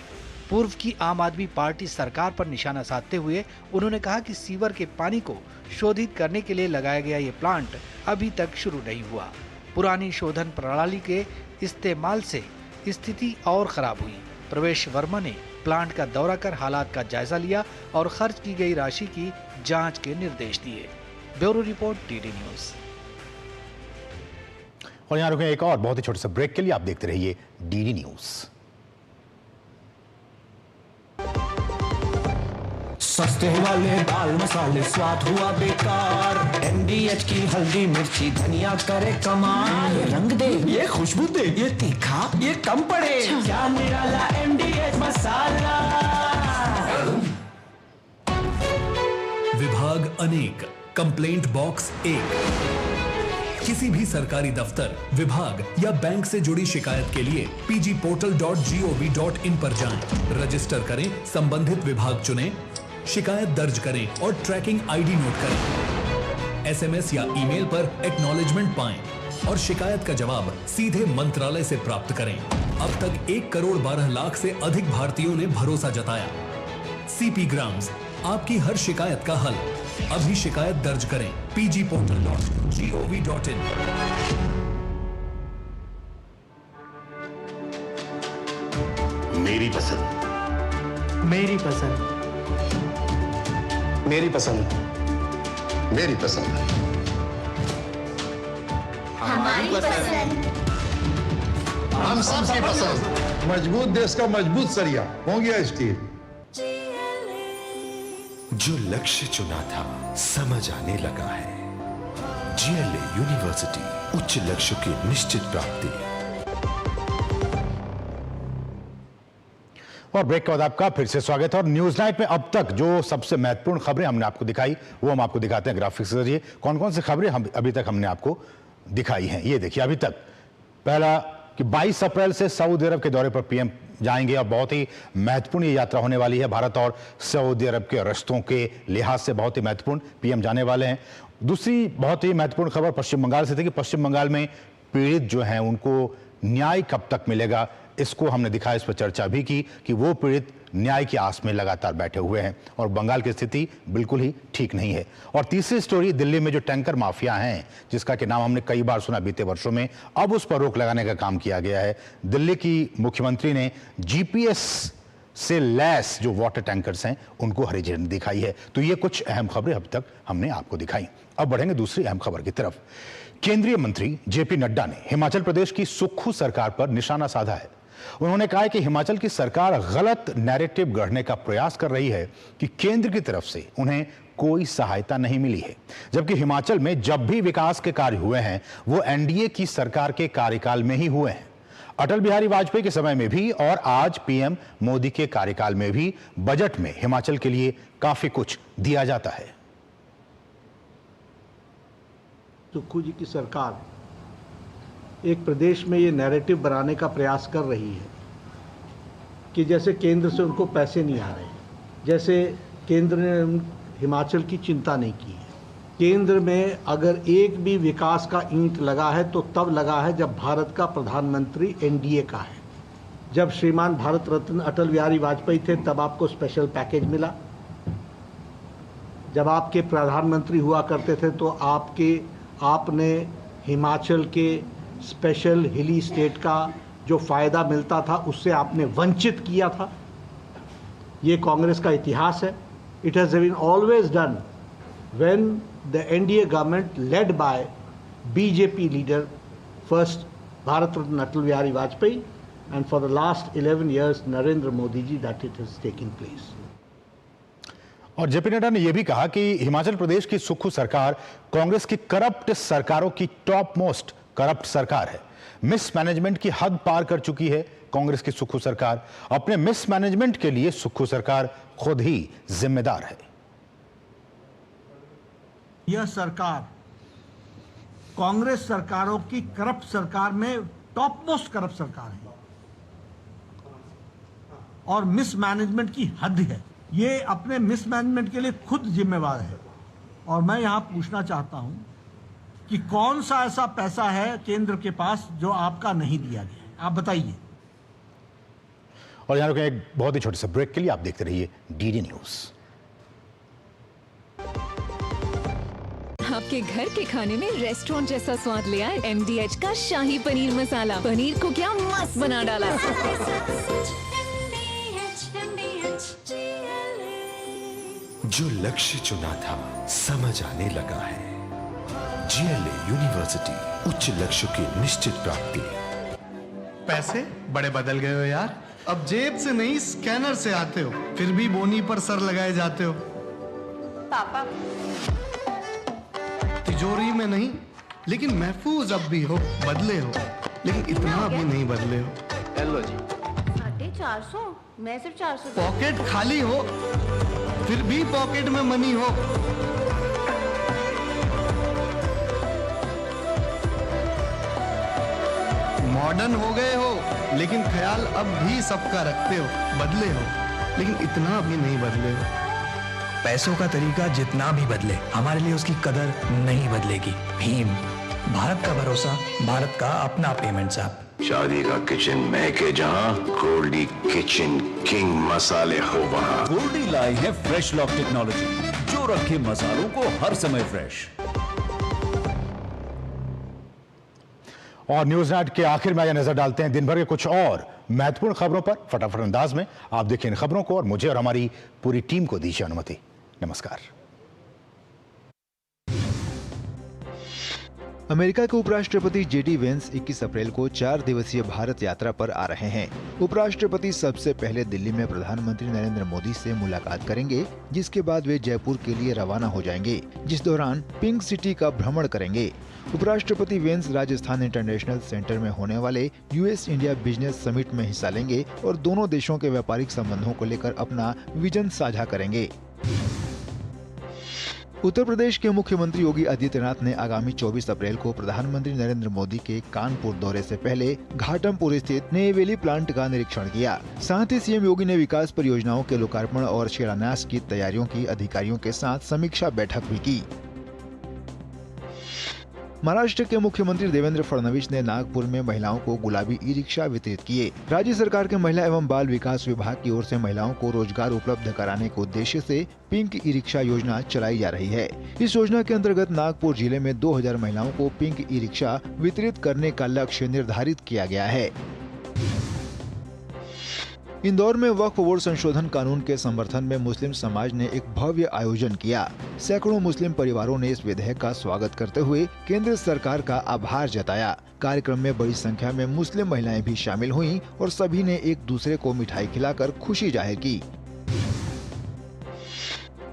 पूर्व की आम आदमी पार्टी सरकार पर निशाना साधते हुए उन्होंने कहा कि सीवर के पानी को शोधित करने के लिए लगाया गया ये प्लांट अभी तक शुरू नहीं हुआ। पुरानी शोधन प्रणाली के इस्तेमाल से स्थिति और खराब हुई। प्रवेश वर्मा ने प्लांट का दौरा कर हालात का जायजा लिया और खर्च की गई राशि की जांच के निर्देश दिए। Bureau report, DD news. और यहाँ रुके एक और बहुत ही छोटे से ब्रेक के लिए। आप देखते रहिए DD न्यूज। सस्ते वाले दाल मसाले स्वाद हुआ बेकार। MDH की हल्दी मिर्ची धनिया करे कमाल। ये रंग दे, ये खुशबू दे, ये तीखा, ये कम पड़े। क्या निराला MDH मसाला। विभाग अनेक, कंप्लेंट बॉक्स 1, किसी भी सरकारी दफ्तर, विभाग या बैंक से जुड़ी शिकायत के लिए pgportal.gov.in पर जाएं, रजिस्टर करें, संबंधित विभाग चुनें, शिकायत दर्ज करें और ट्रैकिंग आईडी नोट करें। एसएमएस या ईमेल पर एक्नॉलेजमेंट पाएं और शिकायत का जवाब सीधे मंत्रालय से प्राप्त करें। अब तक 1,12,00,000 से अधिक भारतीयों ने भरोसा जताया। सीपी ग्राम्स, आपकी हर शिकायत का हल। अभी शिकायत दर्ज करें pgportal.gov.in। मेरी पसंद, मेरी पसंद, मेरी पसंद, मेरी पसंद, हमारी पसंद। हम सबकी पसंद। मजबूत देश का मजबूत सरिया हो गया स्टील। जो लक्ष्य चुना था समझ आने लगा है। जीएलए यूनिवर्सिटी, उच्च लक्ष्य की निश्चित प्राप्ति। और ब्रेक के बाद आपका फिर से स्वागत है। और न्यूज नाइट में अब तक जो सबसे महत्वपूर्ण खबरें हमने आपको दिखाई वो हम आपको दिखाते हैं ग्राफिक्स के जरिए। कौन कौन सी खबरें अभी तक हमने आपको दिखाई हैं, ये देखिए। अभी तक पहला कि 22 अप्रैल से सऊदी अरब के दौरे पर पीएम जाएंगे और बहुत ही महत्वपूर्ण ये यात्रा होने वाली है। भारत और सऊदी अरब के रिश्तों के लिहाज से बहुत ही महत्वपूर्ण पीएम जाने वाले हैं। दूसरी बहुत ही महत्वपूर्ण खबर पश्चिम बंगाल से थी कि पश्चिम बंगाल में पीड़ित जो हैं उनको न्याय कब तक मिलेगा, इसको हमने दिखाया, इस पर चर्चा भी की कि वो पीड़ित न्याय की आस में लगातार बैठे हुए हैं और बंगाल की स्थिति बिल्कुल ही ठीक नहीं है। और तीसरी स्टोरी, दिल्ली में जो टैंकर माफिया हैं जिसका कि नाम हमने कई बार सुना बीते वर्षों में, अब उस पर रोक लगाने का काम किया गया है। दिल्ली की मुख्यमंत्री ने जीपीएस से लैस जो वाटर टैंकर्स हैं उनको हरी झंडी दिखाई है। तो ये कुछ अहम खबरें अब तक हमने आपको दिखाई। अब बढ़ेंगे दूसरी अहम खबर की तरफ। केंद्रीय मंत्री जेपी नड्डा ने हिमाचल प्रदेश की सुक्खू सरकार पर निशाना साधा है। उन्होंने कहा है कि हिमाचल की सरकार गलत नैरेटिव गढ़ने का प्रयास कर रही है कि केंद्र की तरफ से उन्हें कोई सहायता नहीं मिली है, जबकि हिमाचल में जब भी विकास के कार्य हुए हैं वो एनडीए की सरकार के कार्यकाल में ही हुए हैं। अटल बिहारी वाजपेयी के समय में भी और आज पीएम मोदी के कार्यकाल में भी बजट में हिमाचल के लिए काफी कुछ दिया जाता है। सुक्खू जी की सरकार एक प्रदेश में ये नैरेटिव बनाने का प्रयास कर रही है कि जैसे केंद्र से उनको पैसे नहीं आ रहे, जैसे केंद्र ने हिमाचल की चिंता नहीं की है। केंद्र में अगर एक भी विकास का ईंट लगा है तो तब लगा है जब भारत का प्रधानमंत्री एनडीए का है। जब श्रीमान भारत रत्न अटल बिहारी वाजपेयी थे तब आपको स्पेशल पैकेज मिला। जब आपके प्रधानमंत्री हुआ करते थे तो आपने हिमाचल के स्पेशल हिली स्टेट का जो फ़ायदा मिलता था उससे आपने वंचित किया था। ये कांग्रेस का इतिहास है। It has been always done when the NDA government led by BJP leader first Bharat Ratna Atal Bihari Vajpayee and for the last 11 years Narendra Modi ji that it has taking place. और जेपी नड्डा ने यह भी कहा कि हिमाचल प्रदेश की सुक्खू सरकार कांग्रेस की करप्ट सरकारों की टॉप मोस्ट करप्ट सरकार है। मिसमैनेजमेंट की हद पार कर चुकी है कांग्रेस की सुक्खू सरकार। अपने मिसमैनेजमेंट के लिए सुक्खू सरकार खुद ही जिम्मेदार है। यह सरकार कांग्रेस सरकारों की करप्ट सरकार में टॉप मोस्ट करप्ट सरकार है और मिसमैनेजमेंट की हद है। ये अपने मिसमैनेजमेंट के लिए खुद जिम्मेवार है। और मैं यहाँ पूछना चाहता हूँ कि कौन सा ऐसा पैसा है केंद्र के पास जो आपका नहीं दिया गया, आप बताइए। और यहाँ रुके एक बहुत ही छोटे से ब्रेक के लिए, आप देखते रहिए डीडी न्यूज। आपके घर के खाने में रेस्टोरेंट जैसा स्वाद ले आए MDH का शाही पनीर मसाला। पनीर को क्या मस्त बना डाला। जो लक्ष्य चुना था समझ आने लगा है। जीएलए यूनिवर्सिटी, उच्च लक्ष्य की निश्चित प्राप्ति। पैसे बड़े बदल गए हो यार। अब जेब से नहीं स्कैनर से आते हो, फिर भी बोनी पर सर लगाए जाते हो। पापा तिजोरी में नहीं लेकिन महफूज अब भी हो, बदले हो लेकिन इतना भी नहीं बदले हो। हेलो जी 450, मैं सिर्फ 400। पॉकेट खाली हो फिर भी पॉकेट में मनी हो। मॉडर्न हो गए हो, लेकिन ख्याल अब भी सबका रखते हो। बदले हो, लेकिन इतना भी नहीं बदले हो। पैसों का तरीका जितना भी बदले, हमारे लिए उसकी कदर नहीं बदलेगी। भीम, भारत का भरोसा, भारत का अपना पेमेंट्स ऐप। शादी का किचन महके जहां, गोल्डी किचन किंग मसाले हो वहां। गोल्डी लाई है फ्रेश लॉक टेक्नोलॉजी, जो रखे मसालों को हर समय फ्रेश। और न्यूज नाइट के आखिर में आगे नजर डालते हैं दिन भर के कुछ और महत्वपूर्ण खबरों पर। फटाफट अंदाज में आप देखिए इन खबरों को और मुझे और हमारी पूरी टीम को दीजिए अनुमति। नमस्कार। अमेरिका के उपराष्ट्रपति जेडी वेंस 21 अप्रैल को 4 दिवसीय भारत यात्रा पर आ रहे हैं। उपराष्ट्रपति सबसे पहले दिल्ली में प्रधानमंत्री नरेंद्र मोदी से मुलाकात करेंगे, जिसके बाद वे जयपुर के लिए रवाना हो जाएंगे, जिस दौरान पिंक सिटी का भ्रमण करेंगे। उपराष्ट्रपति वेंस राजस्थान इंटरनेशनल सेंटर में होने वाले यूएस इंडिया बिजनेस समिट में हिस्सा लेंगे और दोनों देशों के व्यापारिक संबंधों को लेकर अपना विजन साझा करेंगे। उत्तर प्रदेश के मुख्यमंत्री योगी आदित्यनाथ ने आगामी 24 अप्रैल को प्रधानमंत्री नरेंद्र मोदी के कानपुर दौरे से पहले घाटमपुर स्थित नेवेली प्लांट का निरीक्षण किया। साथ ही सीएम योगी ने विकास परियोजनाओं के लोकार्पण और शिलान्यास की तैयारियों की अधिकारियों के साथ समीक्षा बैठक भी की। महाराष्ट्र के मुख्यमंत्री देवेंद्र फडणवीस ने नागपुर में महिलाओं को गुलाबी ई रिक्शा वितरित किए। राज्य सरकार के महिला एवं बाल विकास विभाग की ओर से महिलाओं को रोजगार उपलब्ध कराने के उद्देश्य से पिंक ई रिक्शा योजना चलाई जा रही है। इस योजना के अंतर्गत नागपुर जिले में 2000 महिलाओं को पिंक ई रिक्शा वितरित करने का लक्ष्य निर्धारित किया गया है। इंदौर में वक्फ बोर्ड संशोधन कानून के समर्थन में मुस्लिम समाज ने एक भव्य आयोजन किया। सैकड़ों मुस्लिम परिवारों ने इस विधेयक का स्वागत करते हुए केंद्र सरकार का आभार जताया। कार्यक्रम में बड़ी संख्या में मुस्लिम महिलाएं भी शामिल हुईं और सभी ने एक दूसरे को मिठाई खिलाकर खुशी जाहिर की।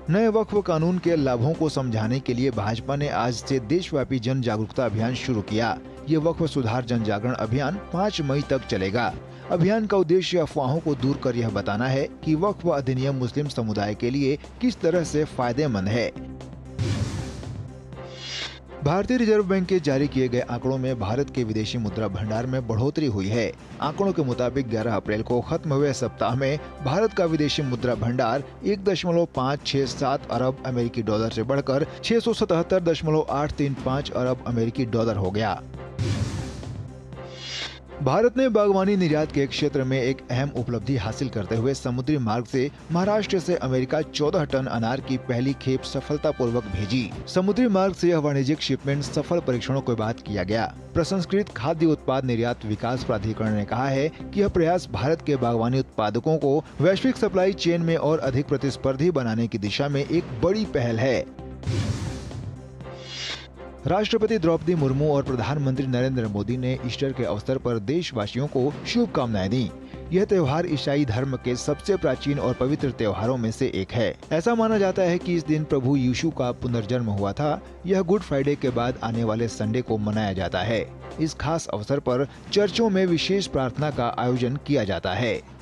नए वक्फ कानून के लाभों को समझाने के लिए भाजपा ने आज से देशव्यापी जन जागरूकता अभियान शुरू किया। ये वक्फ सुधार जन जागरण अभियान 5 मई तक चलेगा। अभियान का उद्देश्य अफवाहों को दूर कर यह बताना है कि वक्फ अधिनियम मुस्लिम समुदाय के लिए किस तरह से फायदेमंद है। भारतीय रिजर्व बैंक के जारी किए गए आंकड़ों में भारत के विदेशी मुद्रा भंडार में बढ़ोतरी हुई है। आंकड़ों के मुताबिक 11 अप्रैल को खत्म हुए सप्ताह में भारत का विदेशी मुद्रा भंडार 1.567 अरब अमेरिकी डॉलर से बढ़कर 677.835 अरब अमेरिकी डॉलर हो गया। भारत ने बागवानी निर्यात के क्षेत्र में एक अहम उपलब्धि हासिल करते हुए समुद्री मार्ग से महाराष्ट्र से अमेरिका 14 टन अनार की पहली खेप सफलतापूर्वक भेजी। समुद्री मार्ग से यह वाणिज्यिक शिपमेंट सफल परीक्षणों के बाद किया गया। प्रसंस्कृत खाद्य उत्पाद निर्यात विकास प्राधिकरण ने कहा है कि यह प्रयास भारत के बागवानी उत्पादकों को वैश्विक सप्लाई चेन में और अधिक प्रतिस्पर्धी बनाने की दिशा में एक बड़ी पहल है। राष्ट्रपति द्रौपदी मुर्मू और प्रधानमंत्री नरेंद्र मोदी ने ईस्टर के अवसर पर देशवासियों को शुभकामनाएं दी। यह त्योहार ईसाई धर्म के सबसे प्राचीन और पवित्र त्योहारों में से एक है। ऐसा माना जाता है कि इस दिन प्रभु यीशु का पुनर्जन्म हुआ था। यह गुड फ्राइडे के बाद आने वाले संडे को मनाया जाता है। इस खास अवसर पर चर्चों में विशेष प्रार्थना का आयोजन किया जाता है।